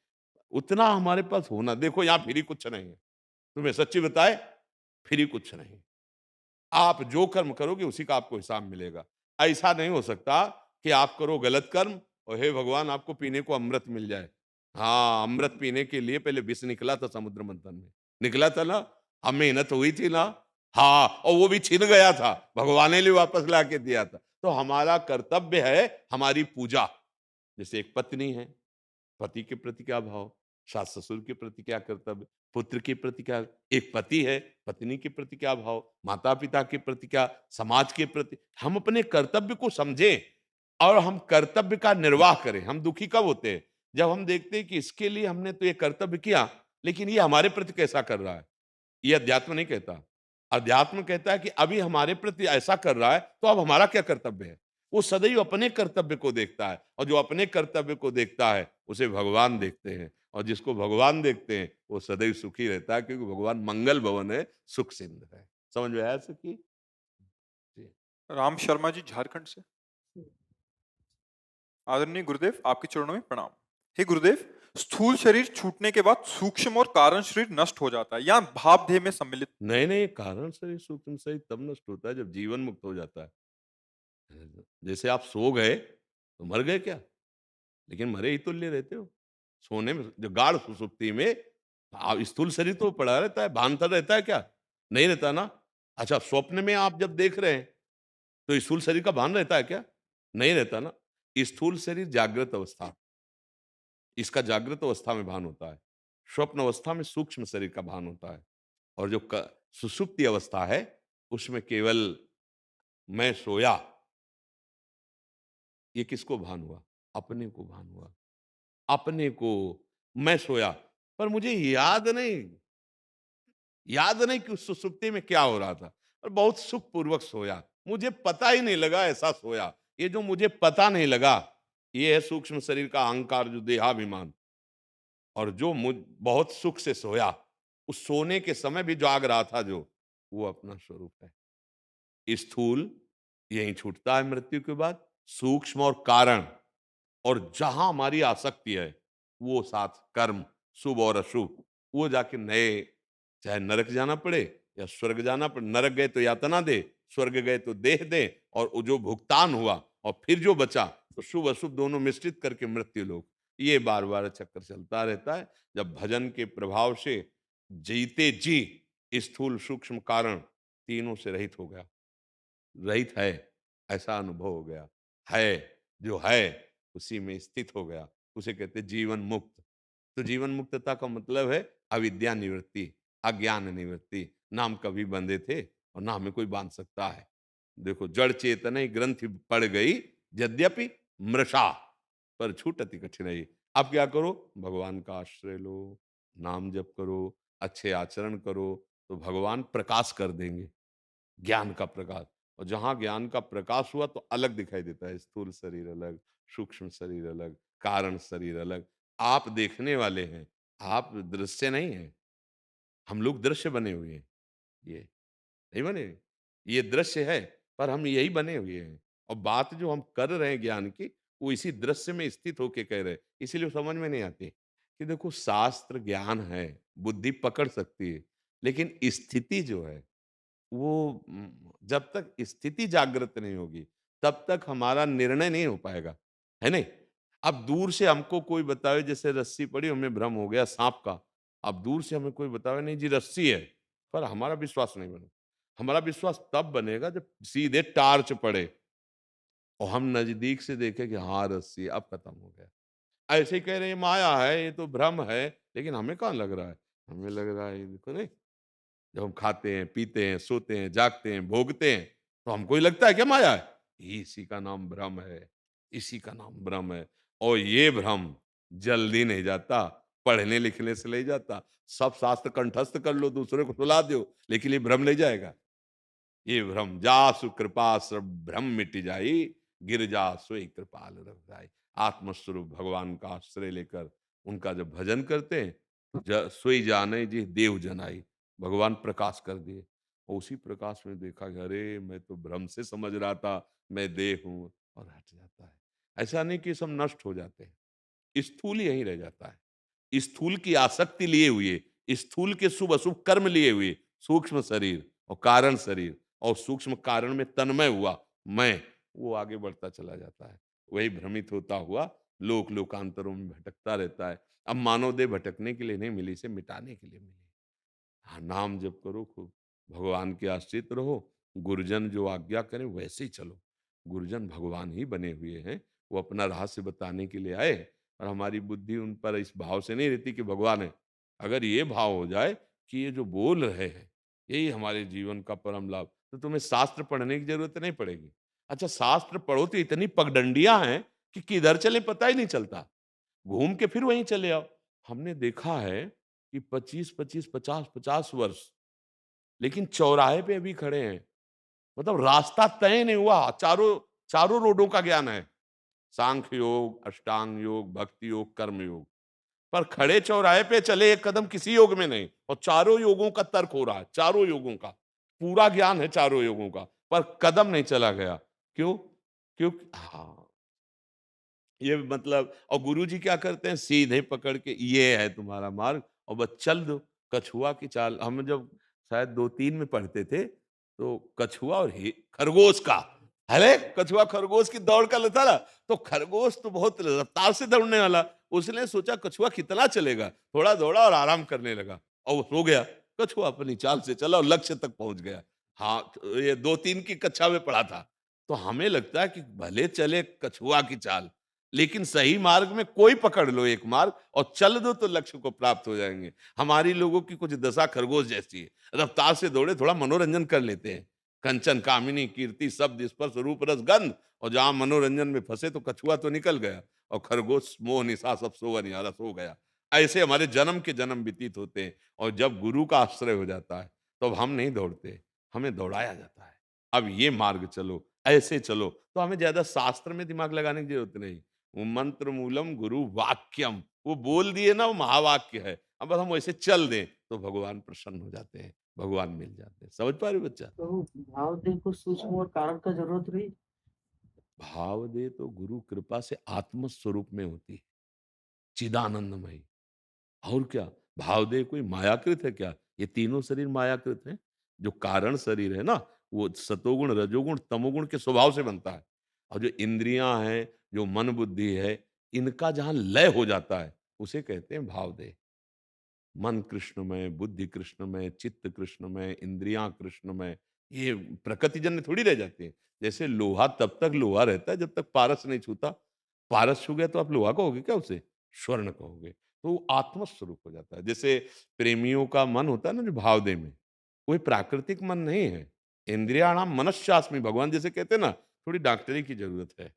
उतना हमारे पास होना। देखो यहाँ फ्री कुछ नहीं है, तुम्हें सच्ची बताए, फ्री कुछ नहीं। आप जो कर्म करोगे उसी का आपको हिसाब मिलेगा। ऐसा नहीं हो सकता कि आप करो गलत कर्म और हे भगवान आपको पीने को अमृत मिल जाए। हाँ, अमृत पीने के लिए पहले विष निकला था समुद्र मंथन में, निकला था ना, अब मेहनत हुई थी ना। हाँ, और वो भी छिन गया था, भगवान ने वापस ला के दिया था। तो हमारा कर्तव्य है हमारी पूजा। जैसे एक पत्नी है, पति के प्रति क्या भाव, सास ससुर के प्रति क्या कर्तव्य, पुत्र के प्रति क्या, एक पति है, पत्नी के प्रति क्या भाव, माता पिता के प्रति क्या, समाज के प्रति। हम अपने कर्तव्य को समझें और हम कर्तव्य का निर्वाह करें। हम दुखी कब होते हैं? जब हम देखते हैं कि इसके लिए हमने तो ये कर्तव्य किया, लेकिन ये हमारे प्रति कैसा कर रहा है। ये अध्यात्म नहीं कहता। अध्यात्म कहता है कि अभी हमारे प्रति ऐसा कर रहा है, तो अब हमारा क्या कर्तव्य है। वो सदैव अपने कर्तव्य को देखता है, और जो अपने कर्तव्य को देखता है उसे भगवान देखते हैं, और जिसको भगवान देखते हैं वो सदैव सुखी रहता है, क्योंकि भगवान मंगल भवन है, सुख सिंध है। समझ में आया सखी जी? राम शर्मा जी झारखंड से। आदरणीय गुरुदेव, आपके चरणों में प्रणाम। हे गुरुदेव, स्थूल शरीर छूटने के बाद सूक्ष्म और कारण शरीर नष्ट हो जाता है, यहाँ भाव देह में सम्मिलित। नहीं नहीं, कारण शरीर सूक्ष्म शरीर तब नष्ट होता है जब जीवन मुक्त हो जाता है। जैसे आप सो गए तो मर गए क्या? लेकिन मरे ही तुल्य रहते हो। सोने में जो गाढ़ सुसुप्ति में स्थूल शरीर तो पड़ा रहता है, भान-तर रहता है क्या? नहीं रहता ना। अच्छा, स्वप्न में आप जब देख रहे हैं तो स्थूल शरीर का भान रहता है क्या? नहीं रहता ना। स्थूल शरीर जागृत अवस्था, इसका जागृत अवस्था में भान होता है, स्वप्न अवस्था में सूक्ष्म शरीर का भान होता है, और जो सुषुप्ति अवस्था है उसमें केवल मैं सोया, ये किसको भान हुआ? अपने को भान हुआ, अपने को। मैं सोया, पर मुझे याद नहीं कि उस सुसुप्ति में क्या हो रहा था, और बहुत सुखपूर्वक सोया, मुझे पता ही नहीं लगा ऐसा सोया। ये जो मुझे पता नहीं लगा, ये है सूक्ष्म शरीर का अहंकार, जो देहाभिमान। और जो मुझ बहुत सुख से सोया, उस सोने के समय भी जाग रहा था जो, वो अपना स्वरूप है। स्थूल यहीं छूटता है मृत्यु के बाद, सूक्ष्म और कारण, और जहां हमारी आसक्ति है वो साथ कर्म, शुभ और अशुभ, वो जाके नए, चाहे नरक जाना पड़े या स्वर्ग जाना पड़े। नरक गए तो यातना दे, स्वर्ग गए तो देह दे, और वो जो भुगतान हुआ और फिर जो बचा, तो शुभ अशुभ दोनों मिश्रित करके मृत्यु लोक। ये बार बार चक्कर चलता रहता है। जब भजन के प्रभाव से जीते जी स्थूल सूक्ष्म कारण तीनों से रहित हो गया, रहित है ऐसा अनुभव हो गया, है जो है उसी में स्थित हो गया, उसे कहते हैं जीवन मुक्त। तो जीवन मुक्तता का मतलब है अविद्या निवृत्ति, अज्ञान निवृत्ति। नाम कभी बंधे थे और ना हमें कोई बांध सकता है। देखो, जड़ चेतन ग्रंथि पड़ गई, यद्यपि मृषा, पर छूटति कठिनाई। अब क्या करो? भगवान का आश्रय लो, नाम जप करो, अच्छे आचरण करो, तो भगवान प्रकाश कर देंगे, ज्ञान का प्रकाश। और जहां ज्ञान का प्रकाश हुआ तो अलग दिखाई देता है, स्थूल शरीर अलग, सूक्ष्म शरीर अलग, कारण शरीर अलग। आप देखने वाले हैं, आप दृश्य नहीं हैं। हम लोग दृश्य बने हुए हैं, ये नहीं बने। ये दृश्य है, पर हम यही बने हुए हैं। और बात जो हम कर रहे हैं ज्ञान की, वो इसी दृश्य में स्थित होके कह रहे हैं। इसीलिए वो समझ में नहीं आती कि देखो, शास्त्र ज्ञान है, बुद्धि पकड़ सकती है, लेकिन स्थिति जो है वो जब तक स्थिति जागृत नहीं होगी, तब तक हमारा निर्णय नहीं हो पाएगा, है नहीं? अब दूर से हमको कोई बतावे, जैसे रस्सी पड़ी, हमें भ्रम हो गया सांप का। अब दूर से हमें कोई बतावे, नहीं जी रस्सी है, पर हमारा विश्वास नहीं बनेगा। हमारा विश्वास तब बनेगा जब सीधे टार्च पड़े और हम नजदीक से देखें कि हाँ रस्सी है, अब खत्म हो गया। ऐसे ही कह रहे हैं माया है, ये तो भ्रम है, लेकिन हमें कहाँ लग रहा है? हमें लग रहा है, ये देखो नहीं, जब हम खाते हैं, पीते हैं, सोते हैं, जागते हैं, भोगते हैं, तो हमको ही लगता है क्या माया है? इसी का नाम भ्रम है, इसी का नाम भ्रम है। और ये भ्रम जल्दी नहीं जाता, पढ़ने लिखने से नहीं जाता। सब शास्त्र कंठस्थ कर लो, दूसरे को सुला दो, लेकिन ये भ्रम नहीं जाएगा। ये भ्रम जासु कृपा सब भ्रम मिट जाई, गिर जा सोई कृपाल रघुराई। आत्मस्वरूप भगवान का आश्रय लेकर उनका जब भजन करते हैं, सोई जाने जी देव जनाई, भगवान प्रकाश कर दिए। और उसी प्रकाश में देखा कि अरे मैं तो भ्रम से समझ रहा था मैं देह हूं, और हट जाता है। ऐसा नहीं कि सब नष्ट हो जाते हैं, स्थूल यहीं रह जाता है। स्थूल की आसक्ति लिए हुए, स्थूल के शुभ अशुभ कर्म लिए हुए सूक्ष्म शरीर और कारण शरीर, और सूक्ष्म कारण में तन्मय हुआ मैं, वो आगे बढ़ता चला जाता है। वही भ्रमित होता हुआ लोक लोकांतरों में भटकता रहता है। अब मानव देह भटकने के लिए नहीं मिली, इसे मिटाने के लिए मिली। हाँ, नाम जप करो खूब, भगवान के आश्रित रहो, गुरुजन जो आज्ञा करें वैसे ही चलो। गुरुजन भगवान ही बने हुए हैं, वो अपना रहस्य बताने के लिए आए, और हमारी बुद्धि उन पर इस भाव से नहीं रहती कि भगवान है। अगर ये भाव हो जाए कि ये जो बोल रहे हैं यही हमारे जीवन का परम लाभ, तो तुम्हें शास्त्र पढ़ने की जरूरत नहीं पड़ेगी। अच्छा, शास्त्र पढ़ो तो इतनी पगडंडियां हैं कि किधर चले पता ही नहीं चलता, घूम के फिर वहीं चले आओ। हमने देखा है कि 25-25, 50-50 वर्ष, लेकिन चौराहे पे अभी खड़े हैं। मतलब रास्ता तय नहीं हुआ, चारों चारों रोडों का ज्ञान है। सांख्य योग, अष्टांग योग, भक्ति योग, कर्म योग, पर खड़े चौराहे पे चले एक कदम किसी योग में नहीं, और चारों योगों का तर्क हो रहा है, चारों योगों का पूरा ज्ञान है, चारों योगों का, पर कदम नहीं चला गया। क्यों? क्यों? हाँ, ये मतलब, और गुरुजी क्या करते हैं, सीधे पकड़ के ये है तुम्हारा मार्ग और बस चल दो। कछुआ की चाल, हम जब शायद 2-3 में पढ़ते थे, तो कछुआ और खरगोश का, अरे कछुआ खरगोश की दौड़ का था ना, तो खरगोश तो बहुत रफ्तार से दौड़ने वाला, उसने सोचा कछुआ कितना चलेगा, थोड़ा दौड़ा और आराम करने लगा, और वो सो गया। कछुआ अपनी चाल से चला और लक्ष्य तक पहुंच गया। हाँ, तो ये 2-3 की कक्षा में पढ़ा था। तो हमें लगता है कि भले चले कछुआ की चाल, लेकिन सही मार्ग में कोई पकड़ लो एक मार्ग और चल दो तो लक्ष्य को प्राप्त हो जाएंगे। हमारी लोगों की कुछ दशा खरगोश जैसी है, रफ्तार से दौड़े, थोड़ा मनोरंजन कर लेते हैं। कंचन कामिनी कीर्ति शब्द स्पर्श रूप रस गंध, और जहां मनोरंजन में फंसे तो कछुआ तो निकल गया और खरगोश मोह निशा सब सोवा निहारा सो गया। ऐसे हमारे जन्म के जन्म व्यतीत होते हैं, और जब गुरु का आश्रय हो जाता है तो अब हम नहीं दौड़ते, हमें दौड़ाया जाता है। अब ये मार्ग चलो, ऐसे चलो, तो हमें ज्यादा शास्त्र में दिमाग लगाने की जरूरत नहीं। वो मंत्र मूलम गुरु वाक्यम, वो बोल दिए ना, वो महावाक्य है। अब बस हम वैसे चल दें तो भगवान प्रसन्न हो जाते हैं, भगवान मिल जाते हैं। समझ पा रहे हो बच्चा? तो भाव देह को सूक्ष्म और कारण का जरूरत रही। भाव दे तो गुरु कृपा से आत्म स्वरूप में होती है, चिदानंदमयी। और क्या, भाव देह कोई मायाकृत है क्या? ये तीनों शरीर मायाकृत हैं। जो कारण शरीर है ना, वो सतोगुण रजोगुण तमोगुण के स्वभाव से बनता है। और जो इंद्रियां हैं, जो मन बुद्धि है, इनका जहां लय हो जाता है उसे कहते हैं भाव देह। मन कृष्णमय, बुद्धि कृष्णमय, चित्त कृष्णमय, इंद्रियां कृष्णमय, ये प्रकृतिजन्य थोड़ी रह जाती है। जैसे लोहा तब तक लोहा रहता है जब तक पारस नहीं छूता। पारस छू गया तो आप लोहा कहोगे क्या उसे? स्वर्ण कहोगे। तो वो आत्म स्वरूप हो जाता है। जैसे प्रेमियों का मन होता है ना जो भावदेह में, वो प्राकृतिक मन नहीं है। इंद्रियाणाम मनश्चास्मि, भगवान जैसे कहते हैं ना, थोड़ी डॉक्टरी की जरूरत है,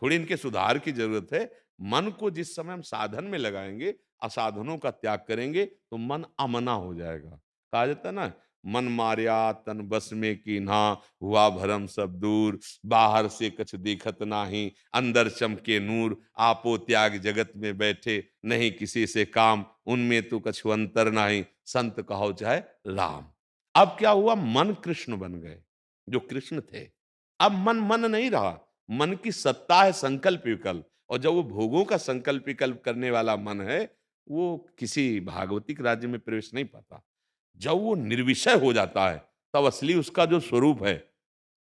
थोड़ी इनके सुधार की जरूरत है। मन को जिस समय हम साधन में लगाएंगे, असाधनों का त्याग करेंगे, तो मन अमना हो जाएगा। कहा जाता है ना, मन मार्या तन बस में कीन्हा, हुआ भरम सब दूर, बाहर से कछ दिखत नाही, अंदर चमके नूर, आपो त्याग जगत में बैठे, नहीं किसी से काम, उनमें तो कछु अंतर नाही, संत कहो चाहे राम। अब क्या हुआ, मन कृष्ण बन गए, जो कृष्ण थे। अब मन मन नहीं रहा, मन की सत्ता है संकल्प विकल्प, और जब वो भोगों का संकल्प विकल्प करने वाला मन है, वो किसी भागवतिक राज्य में प्रवेश नहीं पाता। जब वो निर्विषय हो जाता है, तब असली उसका जो स्वरूप है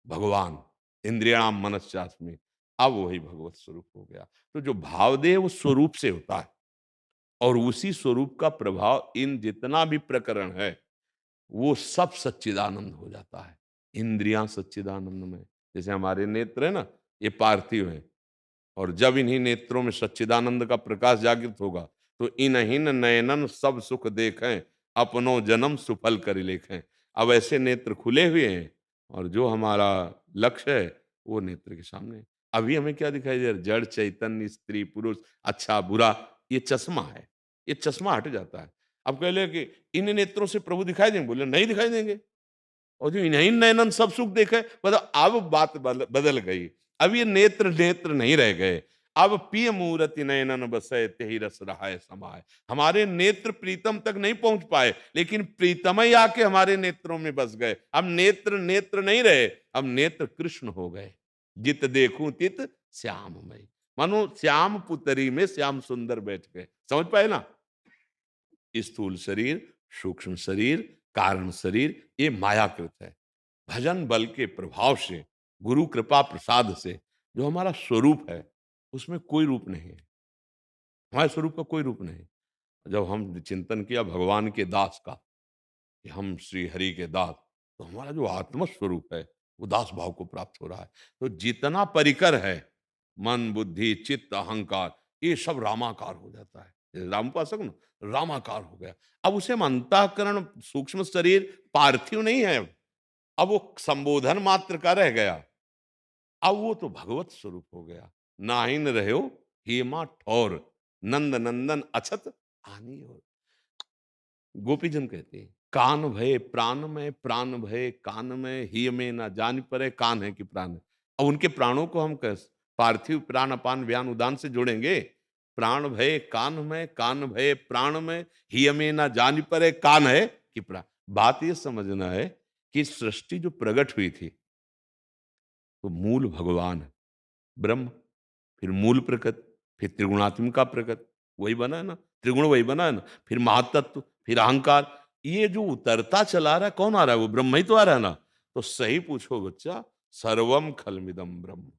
भगवान, इंद्रियाणाम मनश्चास्मि, अब वही भगवत स्वरूप हो गया। तो जो भावदेह वो स्वरूप से होता है, और उसी स्वरूप का प्रभाव इन जितना भी प्रकरण है वो सब सच्चिदानंद हो जाता है। इंद्रियां सच्चिदानंद में, जैसे हमारे नेत्र है ना, ये पार्थिव है, और जब इन्हीं नेत्रों में सच्चिदानंद का प्रकाश जागृत होगा तो इन्हीं नयनन सब सुख देखें, अपनो जन्म सुफल कर लेखें। अब ऐसे नेत्र खुले हुए हैं, और जो हमारा लक्ष्य है वो नेत्र के सामने है। अभी हमें क्या दिखाई दे रहा है? जड़ चैतन्य, स्त्री पुरुष, अच्छा बुरा, ये चश्मा है, ये चश्मा हट जाता है। अब कह ले कि इन नेत्रों से प्रभु दिखाई देंगे, बोले नहीं दिखाई देंगे। और जो इन्हीं नयनन सब सुख देखे, मतलब अब बात बदल गई। अब ये नेत्र नेत्र नहीं रह गए, अब पिय मूरति नयनन बसै तेहि रस रहाय समाय। हमारे नेत्र प्रीतम तक नहीं पहुंच पाए, लेकिन प्रीतम ही आके हमारे नेत्रों में बस गए। अब नेत्र नेत्र नहीं रहे, अब नेत्र कृष्ण हो गए। जित देखूं तित श्याममय, मानो श्याम पुतरी में श्याम सुंदर बैठ गए। समझ पाए ना? स्थूल शरीर, सूक्ष्म शरीर, कारण शरीर, ये मायाकृत है। भजन बल के प्रभाव से, गुरु कृपा प्रसाद से जो हमारा स्वरूप है, उसमें कोई रूप नहीं है। हमारे स्वरूप का कोई रूप नहीं। जब हम चिंतन किया भगवान के दास का, कि हम श्री हरि के दास, तो हमारा जो आत्म स्वरूप है वो दास भाव को प्राप्त हो रहा है। तो जितना परिकर है, मन बुद्धि चित्त अहंकार, ये सब रामाकार हो जाता है। जैसे रामोपासक ना, रामाकार हो गया। अब उसे हम अंतःकरण सूक्ष्म शरीर पार्थिव नहीं है, अब वो संबोधन मात्र का रह गया। अब वो तो भगवत स्वरूप हो गया। नाहिन रहो हेमा ठौर, नंद नंदन अछत आनी और। गोपीजन कहते हैं, कान भय प्राण भय कान में, ही में ना जान पड़े कान है कि प्राण है। अब उनके प्राणों को हम कैसे पार्थिव प्राण अपान व्यान उदान से जोड़ेंगे? प्राण भय कान भय प्राण में, ही में ना जान पड़े कान है कि प्राण। बात ये समझना है कि सृष्टि जो प्रकट हुई थी, तो मूल भगवान है, ब्रह्म, फिर मूल प्रकृति, फिर त्रिगुणात्मिका प्रकृति, वही बना है ना, त्रिगुण वही बना है ना, फिर महातत्व, फिर अहंकार। ये जो उतरता चला रहा है, कौन आ रहा है? वो ब्रह्म ही तो आ रहा है ना। तो सही पूछो बच्चा, सर्वम खलमिदम ब्रह्म।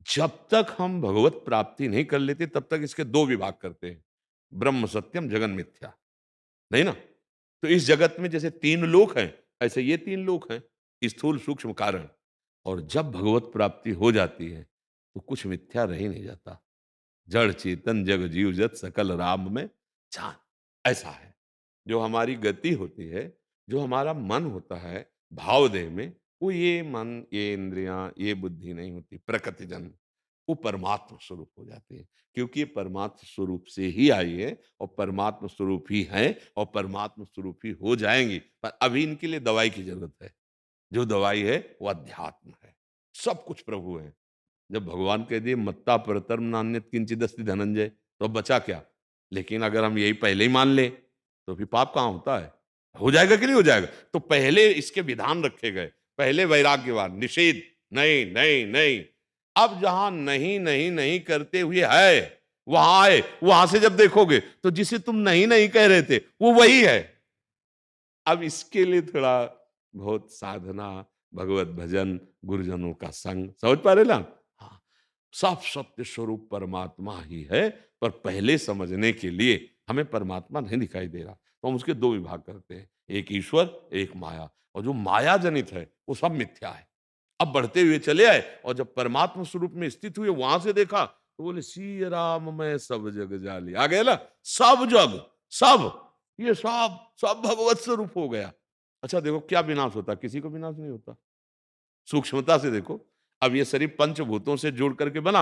जब तक हम भगवत प्राप्ति नहीं कर लेते, तब तक इसके दो विभाग करते हैं, ब्रह्म सत्यम जगन मिथ्या, नहीं ना? तो इस जगत में जैसे तीन लोक हैं, ऐसे ये तीन लोक हैं, स्थूल सूक्ष्म कारण। और जब भगवत प्राप्ति हो जाती है, तो कुछ मिथ्या रह ही नहीं जाता। जड़ चेतन जग जीव जत सकल राम में जान, ऐसा है। जो हमारी गति होती है, जो हमारा मन होता है भाव देह में, वो ये मन, ये इंद्रियां, ये बुद्धि नहीं होती प्रकृति जन्य, वो परमात्म स्वरूप हो जाती है। क्योंकि ये परमात्म स्वरूप से ही आई है और परमात्म स्वरूप ही है और परमात्म स्वरूप ही हो जाएंगी। पर अभी इनके लिए दवाई की जरूरत है। जो दवाई है वो अध्यात्म है। सब कुछ प्रभु है। जब भगवान कह दिए मत्ता परतर्म नान्यत किंचिद अस्ति धनंजय, तो अब बचा क्या? लेकिन अगर हम यही पहले ही मान ले तो फिर पाप कहाँ होता है? हो जाएगा कि नहीं हो जाएगा? तो पहले इसके विधान रखे गए। पहले वैराग्यवान, निषेध, नहीं नहीं नहीं। अब जहां नहीं नहीं नहीं करते हुए है, वहां आए, वहां से जब देखोगे तो जिसे तुम नहीं नहीं कह रहे थे वो वही है। अब इसके लिए थोड़ा बहुत साधना, भगवत भजन, गुरुजनों का संग, समझ पा रहे ना? हाँ, सब सत्य स्वरूप परमात्मा ही है, पर पहले समझने के लिए हमें परमात्मा नहीं दिखाई दे रहा, तो हम उसके दो विभाग करते हैं, एक ईश्वर, एक माया। और जो माया जनित है वो सब मिथ्या है। अब बढ़ते हुए चले आए और जब परमात्मा स्वरूप में स्थित हुए, वहां से देखा तो बोले सी राम मैं सब जग जाली। आ गया ना, सब जग, सब, ये सब सब भगवत स्वरूप हो गया। अच्छा देखो क्या विनाश होता, किसी को विनाश नहीं होता। सूक्ष्मता से देखो, अब ये शरीर पंचभूतों से जोड़ करके बना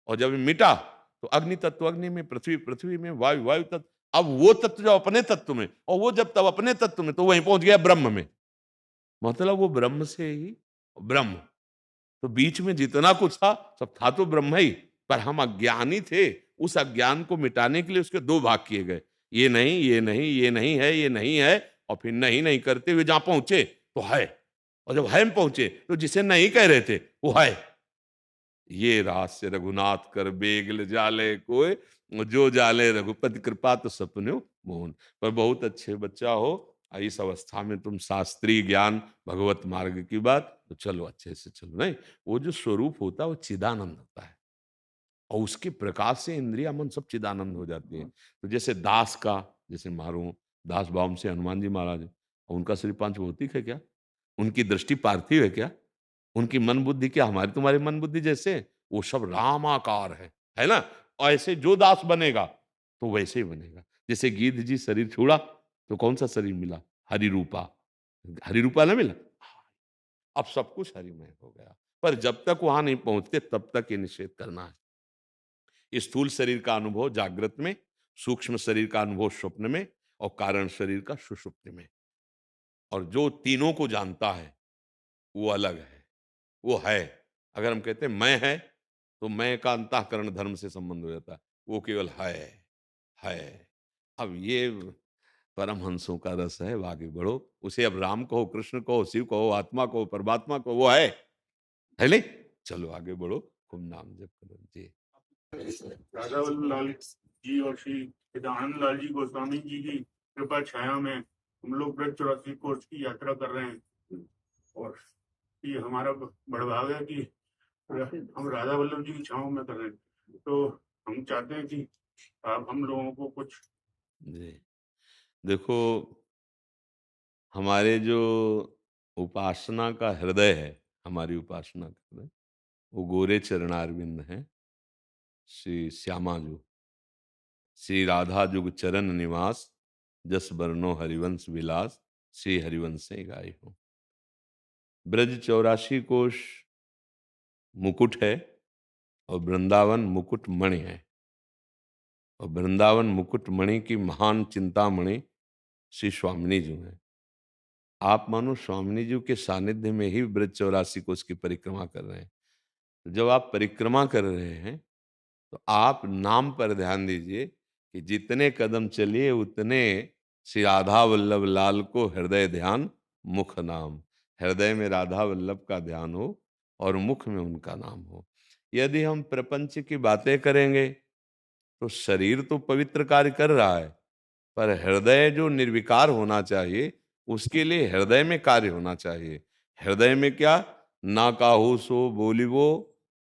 और जब ये मिटा तो अग्नि तत्व अग्नि में, पृथ्वी पृथ्वी में, वायु वायु तत्व, अब वो तत्व जो अपने तत्व में, और वो जब तब अपने तत्व में, तो वहीं पहुंच गया ब्रह्म में। मतलब वो ब्रह्म से ही ब्रह्म। तो बीच में जितना कुछ था सब था तो ब्रह्म ही, पर हम अज्ञानी थे। उस अज्ञान को मिटाने के लिए उसके दो भाग किए गए, ये नहीं ये नहीं ये नहीं है ये नहीं है, और फिर नहीं नहीं करते हुए जहां पहुंचे तो है, और जब है में पहुंचे तो जिसे नहीं कह रहे थे वो है। ये रहस्य रघुनाथ कर बेगल जाले कोय, जो जाले रघुपति कृपा तो सपने मोहन। पर बहुत अच्छे बच्चा हो, इस अवस्था में तुम शास्त्रीय ज्ञान भगवत मार्ग की बात, तो चलो अच्छे से चलो। नहीं, वो जो स्वरूप होता है वो चिदानंद होता है, और उसके प्रकाश से इंद्रिया मन सब चिदानंद हो जाती है। तो जैसे दास का, जैसे मारो दास बाम से हनुमान जी महाराज, और उनका शरीर पांच भौतिक है क्या? उनकी दृष्टि पार्थिव है क्या? उनकी मन बुद्धि क्या हमारी तुम्हारी मन बुद्धि जैसे? वो सब रामाकार है ना? और ऐसे जो दास बनेगा तो वैसे ही बनेगा। जैसे गिद्ध जी शरीर छोड़ा तो कौन सा शरीर मिला? हरिरूपा। हरिरूपा ना मिला? अब सब कुछ हरिमय हो गया। पर जब तक वहां नहीं पहुंचते तब तक ये निषेध करना है। स्थूल शरीर का अनुभव जागृत में, सूक्ष्म शरीर का अनुभव स्वप्न में, और कारण शरीर का सुषुप्ति में। और जो तीनों को जानता है वो अलग है, वो है। अगर हम कहते हैं मैं है, तो मैं का अंतःकरण धर्म से संबंध हो जाता है, वो केवल है। अब ये परमहंसों का रस है, वो आगे बढ़ो। उसे अब राम कहो, कृष्ण कहो, शिव कहो, आत्मा कहो, परमात्मा कहो, वो है नहीं? चलो आगे बढ़ो, खूब नाम जप करो जी। राधा वल्लभ लाल जी और श्री चिदानंद लाल जी गोस्वामी जी की कृपा छाया में हम लोग ब्रज 84 कोर्स की यात्रा कर रहे हैं, और ये हमारा बड़भाग है कि हम राधा वल्लभ जी की छाँव में कर रहे हैं। तो हम चाहते हैं कि आप हम लोगों को कुछ जी देखो, हमारे जो उपासना का हृदय है, हमारी उपासना का हृदय, वो गोरे चरणारविंद है। श्री श्यामा जो, श्री राधा जुग चरण निवास, जस बरनो हरिवंश विलास, श्री हरिवंश गाय हो। ब्रज 84 कोश मुकुट है और वृंदावन मुकुट मणि है। और वृंदावन मुकुट मणि की महान चिंतामणि श्री स्वामिनी जी हैं। आप मानो स्वामिनी जी के सानिध्य में ही ब्रज 84 कोश की परिक्रमा कर रहे हैं। तो जब आप परिक्रमा कर रहे हैं तो आप नाम पर ध्यान दीजिए कि जितने कदम चलिए उतने श्री राधा वल्लभ लाल को हृदय ध्यान मुख नाम। हृदय में राधा वल्लभ का ध्यान हो और मुख में उनका नाम हो। यदि हम प्रपंच की बातें करेंगे तो शरीर तो पवित्र कार्य कर रहा है, पर हृदय जो निर्विकार होना चाहिए उसके लिए हृदय में कार्य होना चाहिए। हृदय में क्या? ना काहू सो बोलिबो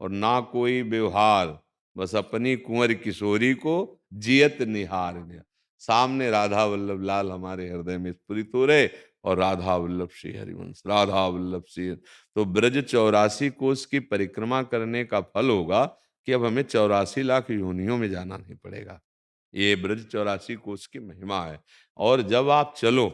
और ना कोई व्यवहार, बस अपनी कुंवर किशोरी को जियत निहार। सामने राधा वल्लभ लाल हमारे हृदय में स्फुरित हो रहे और राधा वल्लभ श्री हरिवंश, राधा वल्लभ श्री। तो ब्रज 84 कोस की परिक्रमा करने का फल होगा कि अब हमें 84 लाख योनियों में जाना नहीं पड़ेगा। ये ब्रज 84 कोस की महिमा है। और जब आप चलो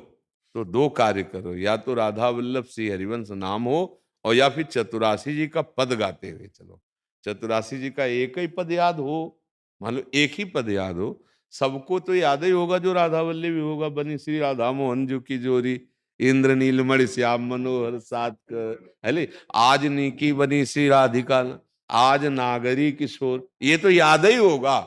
तो दो कार्य करो, या तो राधा वल्लभ श्री हरिवंश नाम हो, और या फिर चतुरासी जी का पद गाते हुए चलो। चतुरासी जी का एक ही पद याद हो, मान लो एक ही पद याद हो, सबको तो याद ही होगा जो राधा वल्लभी होगा। बनी श्री राधा मोहन जी की जोरी, इंद्र नीलमणि श्याम मनोहर सात है। आज नीकी बनी श्री राधिका, आज नागरी किशोर, ये तो याद ही होगा,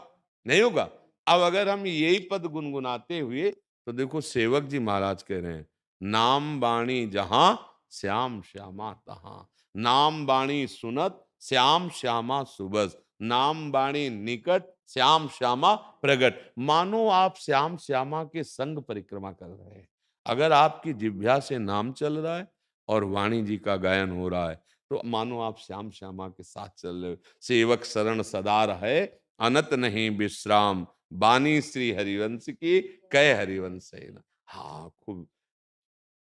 नहीं होगा। अब अगर हम यही पद गुनगुनाते हुए, तो देखो सेवक जी महाराज कह रहे हैं, नाम बाणी जहां श्याम श्यामा तहां, नाम बाणी सुनत श्याम श्यामा सुबस, नाम बाणी निकट श्याम श्यामा प्रगट। मानो आप श्याम श्यामा के संग परिक्रमा कर रहे हैं। अगर आपकी जिह्वा से नाम चल रहा है और वाणी जी का गायन हो रहा है, तो मानो आप श्याम श्यामा के साथ चल रहे हो। सेवक शरण सदा रहे, अनत नहीं विश्राम, बानी श्री हरिवंश की कह हरिवंश है ना। हाँ, खूब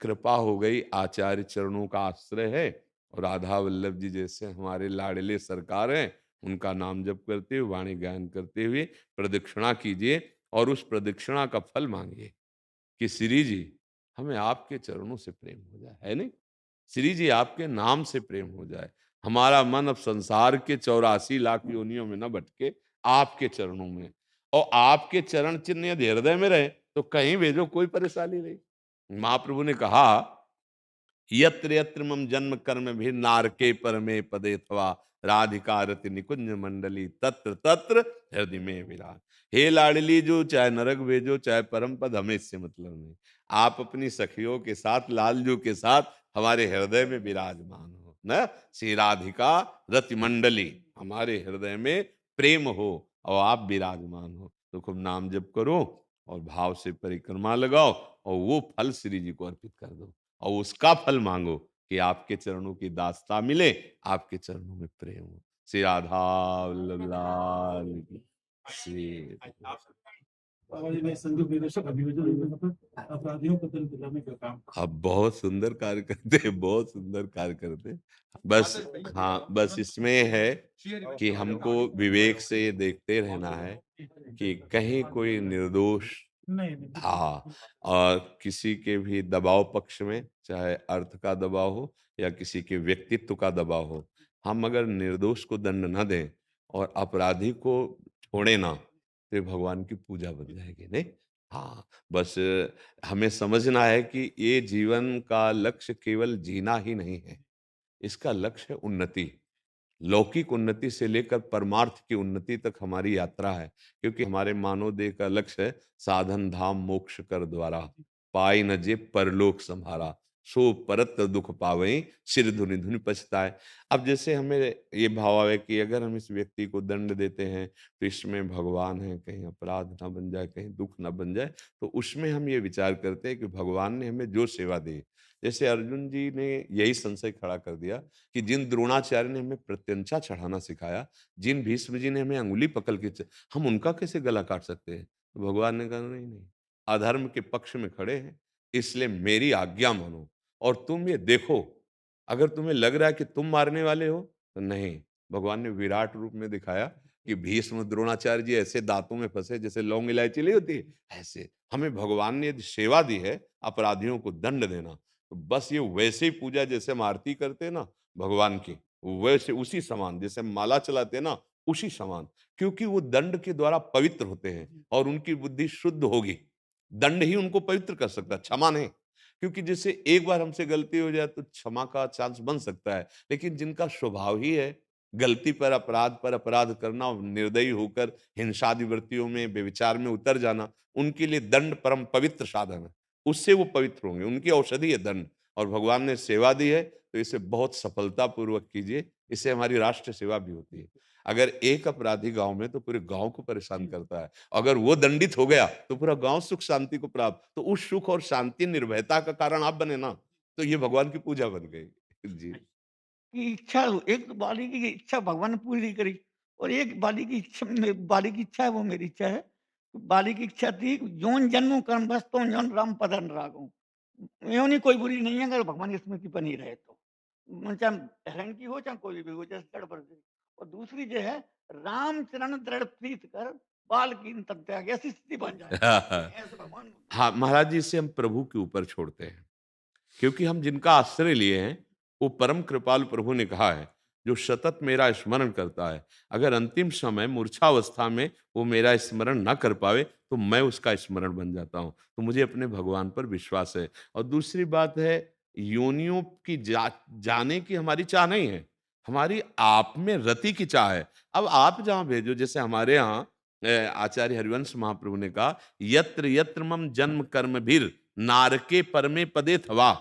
कृपा हो गई, आचार्य चरणों का आश्रय है, और राधा वल्लभ जी जैसे हमारे लाडले सरकार हैं, उनका नाम जप करते हुए, वाणी गायन करते हुए प्रदक्षिणा कीजिए, और उस प्रदक्षिणा का फल मांगिए कि श्री जी हमें आपके चरणों से प्रेम हो जाए, है नहीं? श्री जी आपके नाम से प्रेम हो जाए, हमारा मन अब संसार के 84 लाख योनियों में न भटके, आपके चरणों में। और आपके चरण चिन्ह यदि हृदय में रहे तो कहीं भेजो, कोई परेशानी नहीं। महाप्रभु ने कहा, यत्र यत्र मम जन्म कर्म भी नारके परमे पदे थवा, राधिका रति निकुंज मंडली तत्र तत्र हृदय में विराज। हे लाडली जो, चाहे नरक भेजो चाहे परम पद, हमें इससे मतलब नहीं। आप अपनी सखियों के साथ, लालजू के साथ हमारे हृदय में विराजमान हो न। श्री राधिका रति मंडली, हमारे हृदय में प्रेम हो और आप विराजमान हो। तो खूब नाम जप करो और भाव से परिक्रमा लगाओ, और वो फल श्री जी को अर्पित कर दो, और उसका फल मांगो कि आपके चरणों की दास्ता मिले, आपके चरणों में प्रेम हो। श्री राधा वल्लभ लाल की, श्री अपराधियों को दंड दिलाने का काम। आप बहुत सुंदर कार्य करते हैं, बहुत सुंदर कार्य करते हैं। बस हाँ, बस इसमें है कि हमको विवेक से ये देखते रहना है कि कहीं कोई निर्दोष, हाँ, और किसी के भी दबाव पक्ष में, चाहे अर्थ का दबाव हो या किसी के व्यक्तित्व का दबाव हो, हम अगर निर्दोष को दंड न दें और अपराधी को छोड़े ना, तो ये भगवान की पूजा बन जाएगी, नहीं? हाँ, बस हमें समझना है कि ये जीवन का लक्ष्य केवल जीना ही नहीं है, इसका लक्ष्य है उन्नति। लौकिक उन्नति से लेकर परमार्थ की उन्नति तक हमारी यात्रा है, क्योंकि हमारे मानव देह का लक्ष्य है, साधन धाम मोक्ष कर द्वारा, पाई न जे परलोक संभारा, सो परत दुख पावई, सिर धुनि धुनि पछताए। अब जैसे हमें ये भाव आवे कि अगर हम इस व्यक्ति को दंड देते हैं तो इसमें भगवान है, कहीं अपराध ना बन जाए, कहीं दुख ना बन जाए, तो उसमें हम ये विचार करते हैं कि भगवान ने हमें जो सेवा दी, जैसे अर्जुन जी ने यही संशय खड़ा कर दिया कि जिन द्रोणाचार्य ने हमें प्रत्यंचा चढ़ाना सिखाया, जिन भीष्म जी ने हमें अंगुली पकड़ के हम उनका कैसे गला काट सकते हैं? तो भगवान ने कहा, नहीं नहीं, अधर्म के पक्ष में खड़े हैं, इसलिए मेरी आज्ञा मानो, और तुम ये देखो, अगर तुम्हें लग रहा है कि तुम मारने वाले हो तो नहीं। भगवान ने विराट रूप में दिखाया कि भीष्म द्रोणाचार्य जी ऐसे दांतों में फंसे जैसे लौंग इलायची नहीं होती है, ऐसे हमें भगवान ने यदि सेवा दी है अपराधियों को दंड देना, तो बस ये वैसे ही पूजा जैसे हम आरती करते हैं ना भगवान की, वैसे उसी समान, जैसे हम माला चलाते हैं ना उसी समान, क्योंकि वो दंड के द्वारा पवित्र होते हैं और उनकी बुद्धि शुद्ध होगी। दंड ही उनको पवित्र कर सकता है, क्षमा नहीं। क्योंकि जैसे एक बार हमसे गलती हो जाए तो क्षमा का चांस बन सकता है, लेकिन जिनका स्वभाव ही है गलती पर अपराध करना और निर्दयी होकर हिंसादि वृत्तियों में, व्यभिचार में उतर जाना, उनके लिए दंड परम पवित्र साधन है, उससे वो पवित्र होंगे, उनकी औषधि है दंड। और भगवान ने सेवा दी है तो इसे बहुत सफलता पूर्वक कीजिए, इससे हमारी राष्ट्र सेवा भी होती है। अगर एक अपराधी गांव में तो पूरे गांव को परेशान करता है, अगर वो दंडित हो गया तो पूरा गांव सुख शांति को प्राप्त, तो उस सुख और शांति निर्भयता का कारण आप बने ना, तो ये भगवान की पूजा बन गई। जी की इच्छा, एक तो बाली की इच्छा भगवान ने पूरी करी, और एक बाली की इच्छा, बाली की इच्छा है वो मेरी इच्छा है। बाली की इच्छा थी, जोन जन्म कर्म बस तो जन राम पदन रागो, योनि कोई बुरी नहीं है अगर भगवान की स्मृति बनी रहे तो। चाहे हिरण की हो चाहे कोई भी हो, जैसे जड़ पर। और दूसरी जो है, रामचरण दृढ़ प्रीत कर बाल कीन तब त्याग, ऐसी स्थिति बन जाए ऐसे भगवान। हाँ महाराज जी, इसे हम प्रभु के ऊपर छोड़ते हैं, क्योंकि हम जिनका आश्रय लिए हैं वो परम कृपालु प्रभु ने कहा है, जो सतत मेरा स्मरण करता है, अगर अंतिम समय मूर्छावस्था में वो मेरा स्मरण ना कर पावे तो मैं उसका स्मरण बन जाता हूँ। तो मुझे अपने भगवान पर विश्वास है। और दूसरी बात है, योनियों की जाने की हमारी चाह नहीं है, हमारी आप में रति की चाह है। अब आप जहाँ भेजो, जैसे हमारे यहाँ आचार्य हरिवंश महाप्रभु ने कहा, यत्र यत्र मम जन्म कर्म भीर नारके परमे पदे थवा,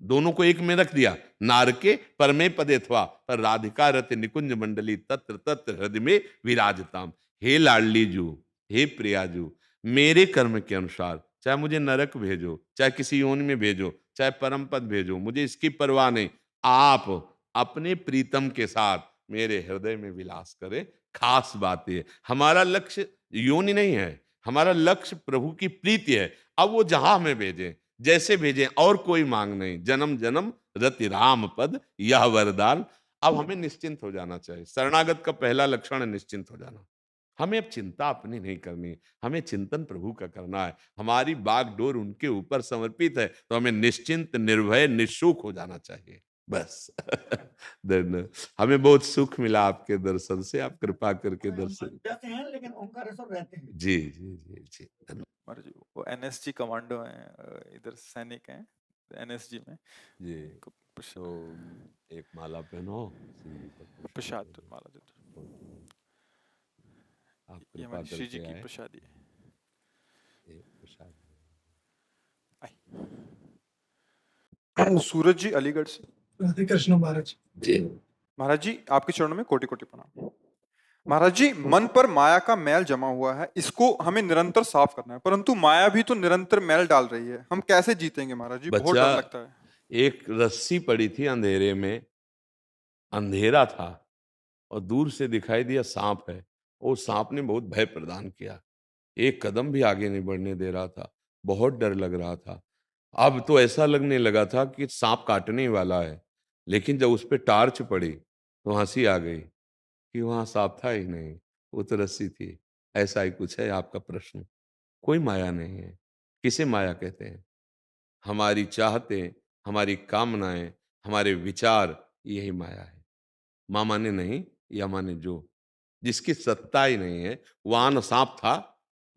दोनों को एक में रख दिया, नारके परमे पदे थवा, पर राधिका रति निकुंज मंडली तत्र तत्र हृदय में विराजताम। हे लाडली जू, हे प्रियाजू, मेरे कर्म के अनुसार चाहे मुझे नरक भेजो, चाहे किसी योनि में भेजो, चाहे परम पद भेजो, मुझे इसकी परवाह नहीं। आप अपने प्रीतम के साथ मेरे हृदय में विलास करें। खास बात है, हमारा लक्ष्य योनि नहीं है, हमारा लक्ष्य प्रभु की प्रीति है। अब वो जहां हमें भेजें, जैसे भेजें, और कोई मांग नहीं। जन्म जन्म रति राम पद यह वरदान। अब हमें निश्चिंत हो जाना चाहिए। शरणागत का पहला लक्षण है निश्चिंत हो जाना। हमें अब चिंता अपनी नहीं करनी, हमें चिंतन प्रभु का करना है। हमारी बागडोर उनके ऊपर समर्पित है, तो हमें निश्चिंत, निर्भय, निःशुक हो जाना चाहिए, बस। धन्य, हमें बहुत सुख मिला आपके दर्शन से, आप कृपा करके दर्शन। जाते हैं लेकिन ओंकारेश्वर रहते हैं। जी जी जी जी, धन्यवाद। महाराज जी वो एनएसजी कमांडो हैं, इधर सैनिक हैं एनएसजी में। जी, को तो एक माला पहनो, श्री जी पर प्रसाद करो। माला दे दो। आप ये कृपा हमारी श्री जी करके की आए, प्रसादी है। ये प्रसाद। सूरज जी अलीगढ़ से। राधे कृष्ण महाराज। जी महाराज जी आपके चरणों में कोटि कोटि प्रणाम। महाराज जी, मन पर माया का मैल जमा हुआ है, इसको हमें निरंतर साफ करना है, परंतु माया भी तो निरंतर मैल डाल रही है, हम कैसे जीतेंगे महाराज जी? बहुत बच्चा, डर लगता है। एक रस्सी पड़ी थी अंधेरे में, अंधेरा था और दूर से दिखाई दिया सांप है। वो सांप ने बहुत भय प्रदान किया, एक कदम भी आगे नहीं बढ़ने दे रहा था, बहुत डर लग रहा था। अब तो ऐसा लगने लगा था कि सांप काटने ही वाला है। लेकिन जब उस पर टार्च पड़ी तो हंसी आ गई कि वहां सांप था ही नहीं, वो तो रस्सी थी। ऐसा ही कुछ है आपका प्रश्न। कोई माया नहीं है। किसे माया कहते हैं? हमारी चाहतें, हमारी कामनाएं, हमारे विचार, यही माया है। माँ माने नहीं, या माने जो, जिसकी सत्ता ही नहीं है। वहां न सांप था,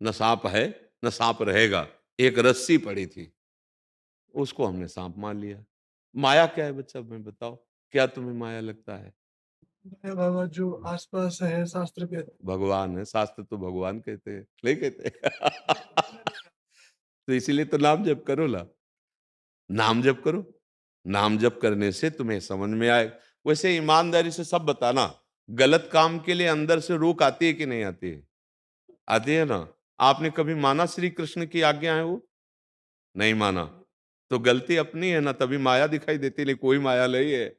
न सांप है, न सांप रहेगा। एक रस्सी पड़ी थी, उसको हमने सांप मान लिया। माया क्या है बच्चा, मैं बताओ, क्या तुम्हें माया लगता है? मैं बाबा जो आसपास है शास्त्र के। भगवान है, शास्त्र तो भगवान कहते हैं, नहीं कहते? तो इसीलिए तो नाम जप करो ला, नाम जप करो। नाम जप करने से तुम्हें समझ में आए। वैसे ईमानदारी से सब बताना, गलत काम के लिए अंदर से रोक आती है कि नहीं आती है? आती है ना। आपने कभी माना श्री कृष्ण की आज्ञा है वो? नहीं माना, तो गलती अपनी है ना, तभी माया दिखाई देती, नहीं कोई माया नहीं है।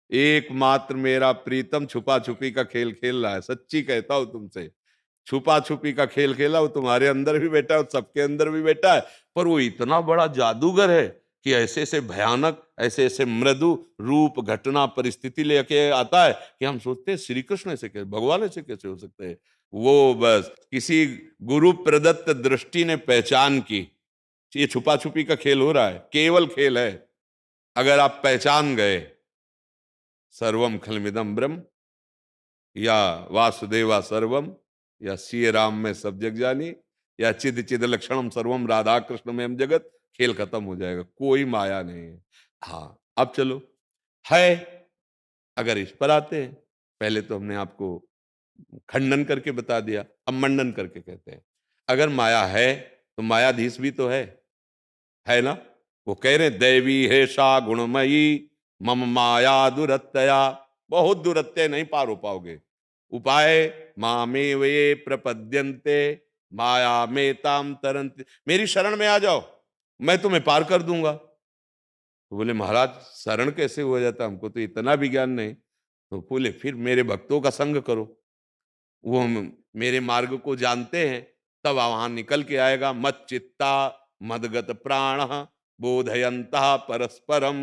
एकमात्र मेरा प्रीतम छुपा छुपी का खेल खेल रहा है, सच्ची कहता हूं तुमसे। छुपा छुपी का खेल खेला, वो तुम्हारे अंदर भी बैठा है और सबके अंदर भी बैठा है। पर वो इतना बड़ा जादूगर है कि ऐसे ऐसे भयानक, ऐसे ऐसे मृदु रूप, घटना, परिस्थिति लेके आता है कि हम सोचते हैं श्री कृष्ण ऐसे कैसे, भगवान ऐसे कैसे हो सकते हैं? वो बस किसी गुरु प्रदत्त दृष्टि ने पहचान की, ये छुपा छुपी का खेल हो रहा है, केवल खेल है। अगर आप पहचान गए सर्वम खलमिदम ब्रह्म, या वासुदेवा सर्वम, या श्री राम में सब जग जानी, या चिद चिद लक्षणम सर्वम राधा कृष्ण में हम जगत, खेल खत्म हो जाएगा। कोई माया नहीं है। हाँ, अब चलो है, अगर इस पर आते हैं, पहले तो हमने आपको खंडन करके बता दिया, अब मंडन करके कहते हैं। अगर माया है तो मायाधीश भी तो है ना। वो कह रहे हैं, दैवी है सा गुणमयी मम माया दुरत्यया। बहुत दुरत्य नहीं पार हो पाओगे। उपाय मामे वे प्रपद्यन्ते माया में ताम तरंत, मेरी शरण में आ जाओ, मैं तुम्हें पार कर दूंगा। तो बोले महाराज शरण कैसे हो जाता, हमको तो इतना भी ज्ञान नहीं। तो बोले फिर मेरे भक्तों का संग करो, वो मेरे मार्ग को जानते हैं, तब वहां निकल के आएगा। मत चित्ता मदगत प्राण बोधयन्तः परस्परम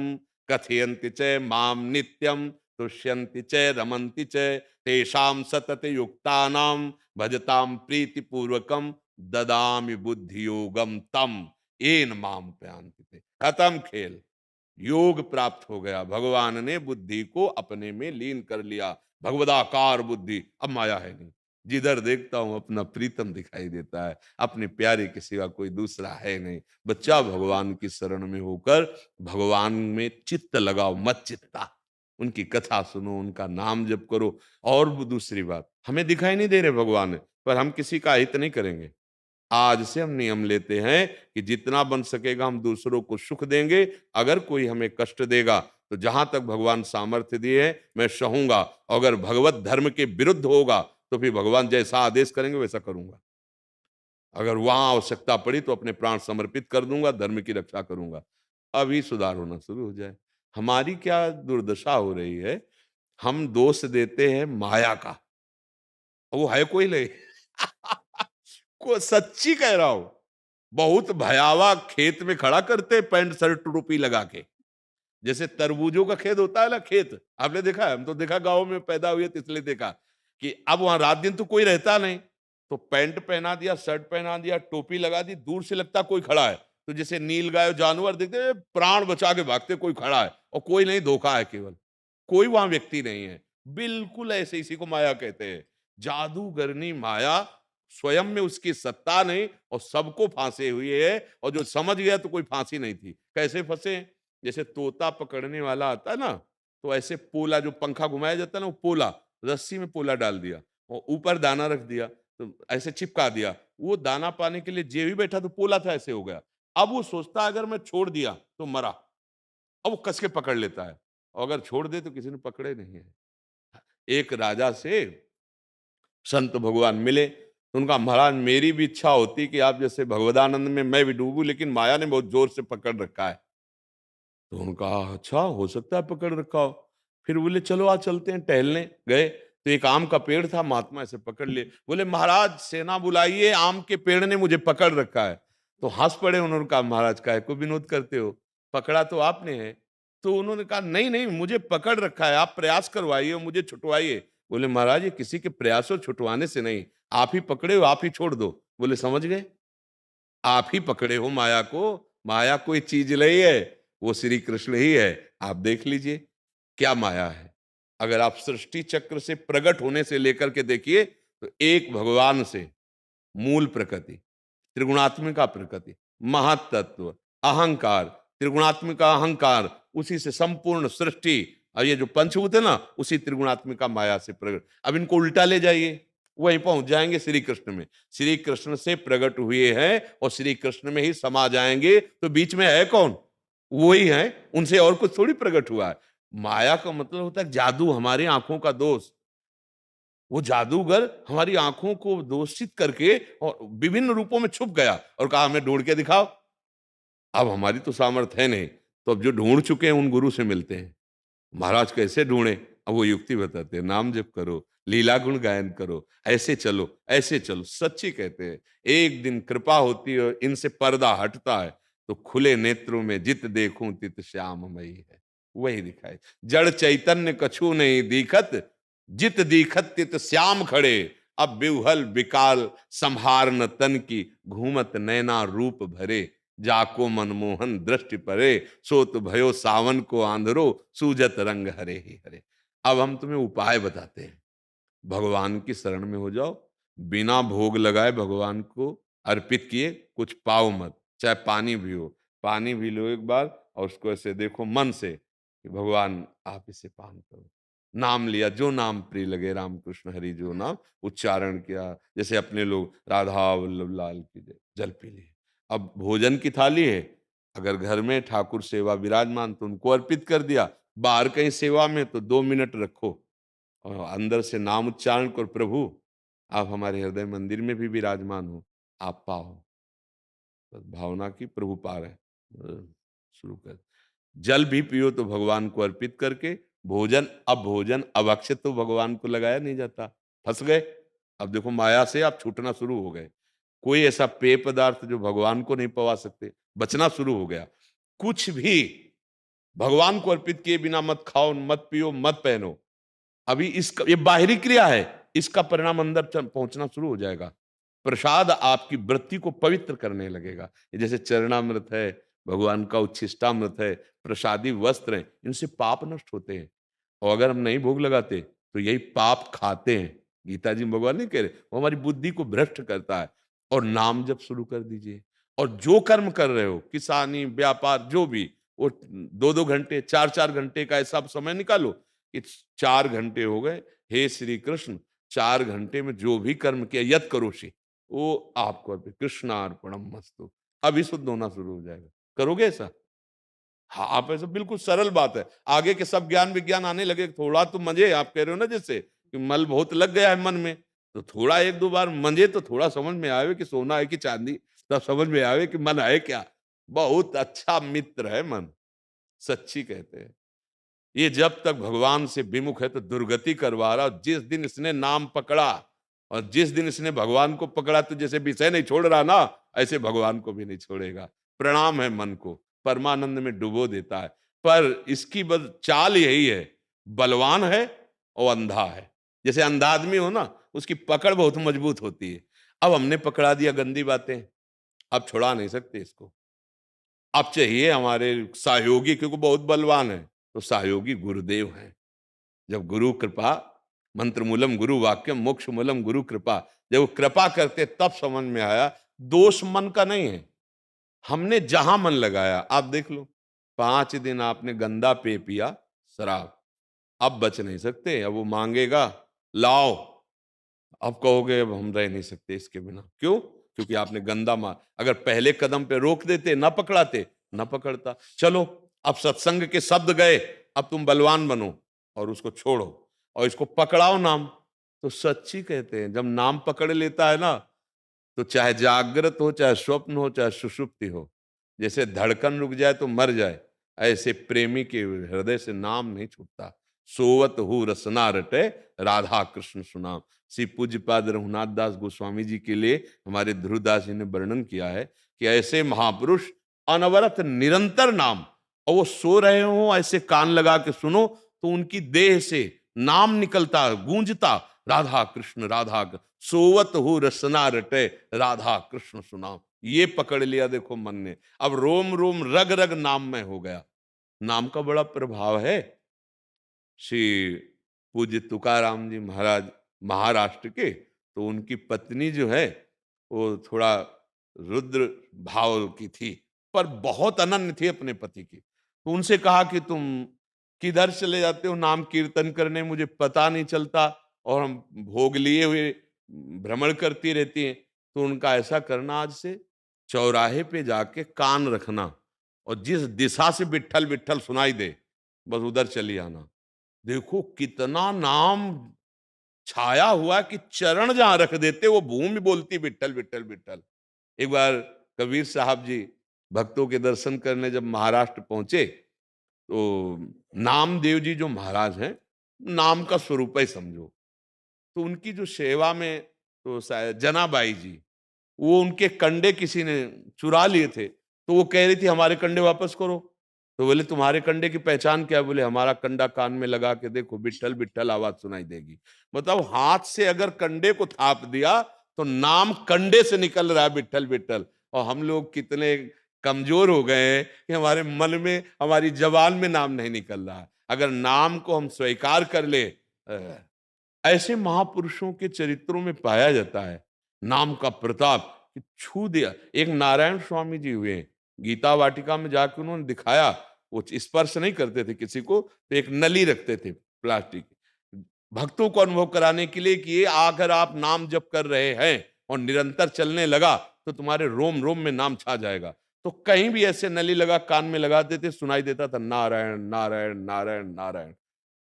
कथयन्ति च माम नित्यम तुष्यन्ति च रमन्ति च तेषां सतत युक्तानां भजतां प्रीतिपूर्वकम ददामि बुद्धि योगम तम येन माम प्रयांति थे। खत्म खेल, योग प्राप्त हो गया, भगवान ने बुद्धि को अपने में लीन कर लिया, भगवदाकार बुद्धि, अब माया है नहीं। जिधर देखता हूं अपना प्रीतम दिखाई देता है, अपने प्यारे के सिवा कोई दूसरा है नहीं। बच्चा भगवान की शरण में होकर भगवान में चित्त लगाओ, मत चित्ता, उनकी कथा सुनो, उनका नाम जप करो। और दूसरी बात, हमें दिखाई नहीं दे रहे भगवान, पर हम किसी का हित नहीं करेंगे। आज से हम नियम लेते हैं कि जितना बन सकेगा हम दूसरों को सुख देंगे। अगर कोई हमें कष्ट देगा तो जहां तक भगवान सामर्थ्य दिए हैं मैं सहूंगा, अगर भगवत धर्म के विरुद्ध होगा तो फिर भगवान जैसा आदेश करेंगे वैसा करूंगा। अगर वहां आवश्यकता पड़ी तो अपने प्राण समर्पित कर दूंगा, धर्म की रक्षा करूंगा। अभी सुधार होना शुरू हो जाए। हमारी क्या दुर्दशा हो रही है, हम दोष देते हैं माया का, वो है कोई नहीं। को सच्ची कह रहा हूं, बहुत भयावह खेत में खड़ा करते पैंट शर्ट टोपी लगा के, जैसे तरबूजों का खेत होता है ना, खेत आपने देखा है, हम तो देखा गांव में पैदा हुए तो इसलिए देखा कि अब वहां रात दिन तो कोई रहता नहीं, तो पैंट पहना दिया, शर्ट पहना दिया, टोपी लगा दी, दूर से लगता कोई खड़ा है, तो जैसे नील गाय जानवर देखते प्राण बचा के भागते, कोई खड़ा है और कोई नहीं, धोखा है केवल, कोई वहां व्यक्ति नहीं है। बिल्कुल ऐसे, इसी को माया कहते हैं। जादूगरनी माया, स्वयं में उसकी सत्ता नहीं और सबको फांसे हुई है, और जो समझ गया तो कोई फांसी नहीं थी। कैसे फंसे? जैसे तोता पकड़ने वाला आता है ना, तो ऐसे पोला जो पंखा घुमाया जाता है ना, वो पोला, रस्सी में पोला डाल दिया और ऊपर दाना रख दिया, तो ऐसे चिपका दिया, वो दाना पाने के लिए जे भी बैठा तो पोला था ऐसे हो गया। अब वो सोचता अगर मैं छोड़ दिया तो मरा, अब वो कस के पकड़ लेता है, और अगर छोड़ दे तो किसी ने पकड़े नहीं है। एक राजा से संत भगवान मिले, तो उनका महाराज मेरी भी इच्छा होती कि आप जैसे भगवदानंद में मैं भी डूबूं, लेकिन माया ने बहुत जोर से पकड़ रखा है। तो उनका अच्छा हो सकता है पकड़ रखा हो। फिर बोले चलो आज चलते हैं टहलने। गए तो एक आम का पेड़ था, महात्मा ऐसे पकड़ लिए, बोले महाराज सेना बुलाइए, आम के पेड़ ने मुझे पकड़ रखा है। तो हंस पड़े। उन्होंने कहा महाराज काहे को विनोद करते हो, पकड़ा तो आपने है। तो उन्होंने कहा नहीं नहीं मुझे पकड़ रखा है, आप प्रयास करवाइए मुझे छुटवाइए। बोले महाराज ये किसी के प्रयासों छुटवाने से नहीं, आप ही पकड़े हो आप ही छोड़ दो। बोले समझ गए, आप ही पकड़े हो माया को, माया कोई चीज नहीं है, वो श्री कृष्ण ही है। आप देख लीजिए क्या माया है। अगर आप सृष्टि चक्र से प्रकट होने से लेकर के देखिए तो एक भगवान से मूल प्रकृति, त्रिगुणात्मिका प्रकृति, महातत्व, अहंकार, त्रिगुणात्मिका अहंकार, उसी से संपूर्ण सृष्टि, और ये जो पंचभूत है ना उसी त्रिगुणात्मिका माया से प्रकट। अब इनको उल्टा ले जाइए, वहीं पहुंच जाएंगे श्री कृष्ण में। श्री कृष्ण से प्रकट हुए हैं और श्री कृष्ण में ही समा जाएंगे, तो बीच में है कौन? वही है, उनसे और कुछ थोड़ी प्रकट हुआ है। माया का मतलब होता है जादू, हमारी आंखों का दोष। वो जादूगर हमारी आंखों को दोषित करके और विभिन्न रूपों में छुप गया और कहा हमें ढूंढ के दिखाओ। अब हमारी तो सामर्थ्य है नहीं, तो अब जो ढूंढ चुके हैं उन गुरु से मिलते हैं। महाराज कैसे ढूंढे? अब वो युक्ति बताते हैं, नाम जप करो, लीला गुण गायन करो, ऐसे चलो ऐसे चलो। सच्ची कहते हैं, एक दिन कृपा होती है और इनसे पर्दा हटता है तो खुले नेत्रों में जित देखूं तित श्याममयी है, वही दिखाए। जड़ चैतन्य कछु नहीं दिखत, जित दिखत तित श्याम खड़े। अब बिहुल बिकाल संहार न तन की, घूमत नैना रूप भरे। जाको मनमोहन दृष्टि परे, सोत भयो सावन को आंधरो, सूजत रंग हरे ही हरे। अब हम तुम्हें उपाय बताते हैं, भगवान की शरण में हो जाओ, बिना भोग लगाए भगवान को अर्पित किए कुछ पाओ मत, चाहे पानी भी हो, पानी भी लो एक बार और उसको ऐसे देखो मन से कि भगवान आप इसे पान करो। नाम लिया, जो नाम प्रिय लगे, राम कृष्ण हरि जो नाम उच्चारण किया, जैसे अपने लोग राधा वल्लभ लाल की जय, जल पी लिए। अब भोजन की थाली है, अगर घर में ठाकुर सेवा विराजमान तो उनको अर्पित कर दिया, बाहर कहीं सेवा में तो 2 मिनट रखो और अंदर से नाम उच्चारण कर, प्रभु आप हमारे हृदय मंदिर में भी विराजमान हो, आप पाओ। बस भावना की प्रभु पा रहे शुरू कर। जल भी पियो तो भगवान को अर्पित करके। भोजन, अब भोजन अभक्षित तो भगवान को लगाया नहीं जाता, फंस गए। अब देखो माया से आप छूटना शुरू हो गए। कोई ऐसा पेय पदार्थ जो भगवान को नहीं पवा सकते, बचना शुरू हो गया। कुछ भी भगवान को अर्पित किए बिना मत खाओ, मत पियो, मत पहनो। अभी इसका ये बाहरी क्रिया है, इसका परिणाम अंदर पहुंचना शुरू हो जाएगा। प्रसाद आपकी वृत्ति को पवित्र करने लगेगा। ये जैसे चरणामृत है, भगवान का उच्छिष्टामृत है, प्रसादी वस्त्र हैं, इनसे पाप नष्ट होते हैं। और अगर हम नहीं भोग लगाते तो यही पाप खाते हैं। गीता जी में भगवान नहीं कह रहे, वो हमारी बुद्धि को भ्रष्ट करता है। और नाम जप शुरू कर दीजिए, और जो कर्म कर रहे हो, किसानी, व्यापार, जो भी, वो 2-2 घंटे, 4-4 घंटे का ऐसा समय निकालो कि 4 घंटे हो गए, हे श्री कृष्ण 4 घंटे में जो भी कर्म किया यत करोषि, वो आपको अर्पित, कृष्णार्पणम मस्तु। अभी शुद्ध होना शुरू हो जाएगा। करोगे ऐसा? हाँ, आप ऐसा, बिल्कुल सरल बात है। आगे के सब ज्ञान विज्ञान आने लगे, थोड़ा तो मजे, आप कह रहे हो ना जैसे कि मल बहुत लग गया है मन में, तो थोड़ा 1-2 बार मजे तो थोड़ा समझ में आवे कि सोना है कि चांदी, तब समझ में आवे कि मन है क्या। बहुत अच्छा मित्र है मन, सच्ची कहते हैं। ये जब तक भगवान से विमुख है तो दुर्गति करवा रहा। जिस दिन इसने नाम पकड़ा और जिस दिन इसने भगवान को पकड़ा, तो जैसे विषय नहीं छोड़ रहा ना, ऐसे भगवान को भी नहीं छोड़ेगा। प्रणाम है मन को, परमानंद में डुबो देता है। पर इसकी बस चाल यही है, बलवान है और अंधा है। जैसे अंधा आदमी हो ना, उसकी पकड़ बहुत मजबूत होती है। अब हमने पकड़ा दिया गंदी बातें, अब छुड़ा नहीं सकते इसको। अब चाहिए हमारे सहयोगी, क्योंकि बहुत बलवान है, तो सहयोगी गुरुदेव हैं। जब गुरु कृपा, मंत्र मूलम गुरु वाक्यम, मोक्ष मूलम गुरु कृपा, जब वो कृपा करते तब समझ में आया दोष मन का नहीं है, हमने जहां मन लगाया। आप देख लो, 5 दिन आपने गंदा पे पिया, शराब, अब बच नहीं सकते। अब वो मांगेगा, लाओ, अब कहोगे अब हम रह नहीं सकते इसके बिना। क्यों? क्योंकि आपने गंदा मार। अगर पहले कदम पे रोक देते, ना पकड़ाते, ना पकड़ता। चलो, अब सत्संग के शब्द गए, अब तुम बलवान बनो और उसको छोड़ो और इसको पकड़ाओ नाम। तो सच्ची कहते हैं, जब नाम पकड़ लेता है ना, तो चाहे जागृत हो, चाहे स्वप्न हो, चाहे सुषुप्ति हो, जैसे धड़कन रुक जाए तो मर जाए, ऐसे प्रेमी के हृदय से नाम नहीं छूटता। सोवत हु रसना रटे, राधा कृष्ण सुनाम। श्री पूज्यपाद रघुनाथ दास गोस्वामी जी के लिए हमारे ध्रुवदास जी ने वर्णन किया है कि ऐसे महापुरुष अनवरत निरंतर नाम, और वो सो रहे हो ऐसे कान लगा के सुनो तो उनकी देह से नाम निकलता, गूंजता, राधा कृष्ण राधा कृष्ण। सोवत हो रसना रटे, राधा कृष्ण सुनाम। ये पकड़ लिया देखो मन ने, अब रोम रोम रग रग नाम में हो गया। नाम का बड़ा प्रभाव है। श्री पूज्य तुकाराम जी महाराज महाराष्ट्र के, तो उनकी पत्नी जो है वो थोड़ा रुद्र भाव की थी, पर बहुत अनन्य थी अपने पति की। तो उनसे कहा कि तुम किधर चले जाते हो नाम कीर्तन करने, मुझे पता नहीं चलता, और हम भोग लिए हुए भ्रमण करती रहती हैं। तो उनका ऐसा करना, आज से चौराहे पे जाके कान रखना, और जिस दिशा से विट्ठल विट्ठल सुनाई दे, बस उधर चली आना। देखो कितना नाम छाया हुआ कि चरण जहां रख देते वो भूमि बोलती विट्ठल विट्ठल विट्ठल। एक बार कबीर साहब जी भक्तों के दर्शन करने जब महाराष्ट्र पहुंचे, तो नामदेव जी जो महाराज हैं, नाम का स्वरूप ही समझो, तो उनकी जो सेवा में, तो शायद जनाबाई जी, वो उनके कंडे किसी ने चुरा लिए थे, तो वो कह रही थी हमारे कंडे वापस करो। तो बोले तुम्हारे कंडे की पहचान क्या है? बोले हमारा कंडा कान में लगा के देखो, बिट्ठल बिट्ठल आवाज सुनाई देगी। मतलब हाथ से अगर कंडे को थाप दिया तो नाम कंडे से निकल रहा है, बिट्ठल बिट्ठल। और हम लोग कितने कमजोर हो गए हैं कि हमारे मन में, हमारी जबान में नाम नहीं निकल रहा है। अगर नाम को हम स्वीकार कर ले, ऐसे महापुरुषों के चरित्रों में पाया जाता है नाम का प्रताप कि छू दिया। एक नारायण स्वामी जी हुए, गीता वाटिका में जाकर उन्होंने दिखाया, वो स्पर्श नहीं करते थे किसी को, तो एक नली रखते थे प्लास्टिक, भक्तों को अनुभव कराने के लिए कि ये अगर आप नाम जप कर रहे हैं और निरंतर चलने लगा तो तुम्हारे रोम रोम में नाम छा जाएगा। तो कहीं भी ऐसे नली लगा कान में लगाते थे, सुनाई देता था नारायण नारायण नारायण नारायण,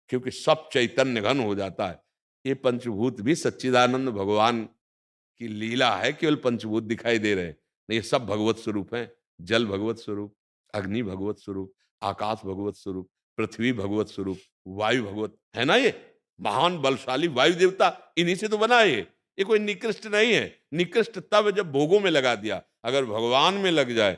क्योंकि सब चैतन्य घन हो जाता है। ये पंचभूत भी सच्चिदानंद भगवान की लीला है, केवल पंचभूत दिखाई दे रहे हैं, नहीं, ये सब भगवत स्वरूप हैं। जल भगवत स्वरूप, अग्नि भगवत स्वरूप, आकाश भगवत स्वरूप, पृथ्वी भगवत स्वरूप, वायु भगवत है ना। ये महान बलशाली वायु देवता, इन्हीं से तो बना है ये कोई निकृष्ट नहीं है। निकृष्ट तब जब भोगों में लगा दिया, अगर भगवान में लग जाए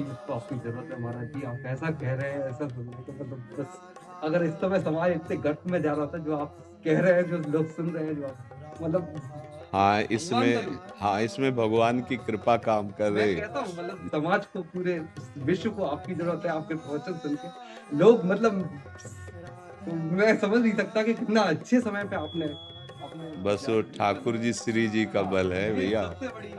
ही इसको आपकी जरूरत है महाराज जी। आप ऐसा कह रहे हैं, ऐसा सुनने को मतलब बस अगर इस समय समाज इतने गर्त में जा रहा था, जो आप कह रहे हैं, जो लोग सुन रहे हैं, जो आप मतलब हाँ, इसमें भगवान की कृपा काम कर मैं रही। कहता हूँ मतलब समाज को, पूरे विश्व को आपकी जरूरत है। आपके प्रवचन सुन के लोग मतलब मैं समझ नहीं सकता कि कितना अच्छे समय पे आपने बस वो ठाकुर जी श्री जी का बल है भैया। सबसे बड़ी है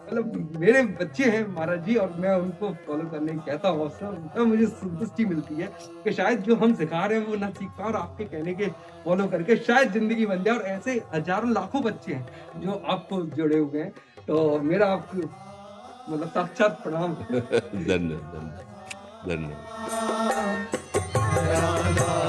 मतलब मेरे बच्चे हैं महाराज जी, और मैं उनको फॉलो करने की कहता हूँ अवसर, तो मुझे संतुष्टि मिलती है कि शायद जो हम सिखा रहे हैं वो ना सीख पाए, और आपके कहने के फॉलो करके शायद जिंदगी बन जाए। और ऐसे हजारों लाखों बच्चे हैं जो आपको जुड़े हुए हैं, तो मेरा आपको मतलब साक्षात प्रणाम। धन्यवाद, धन्यवाद। राधा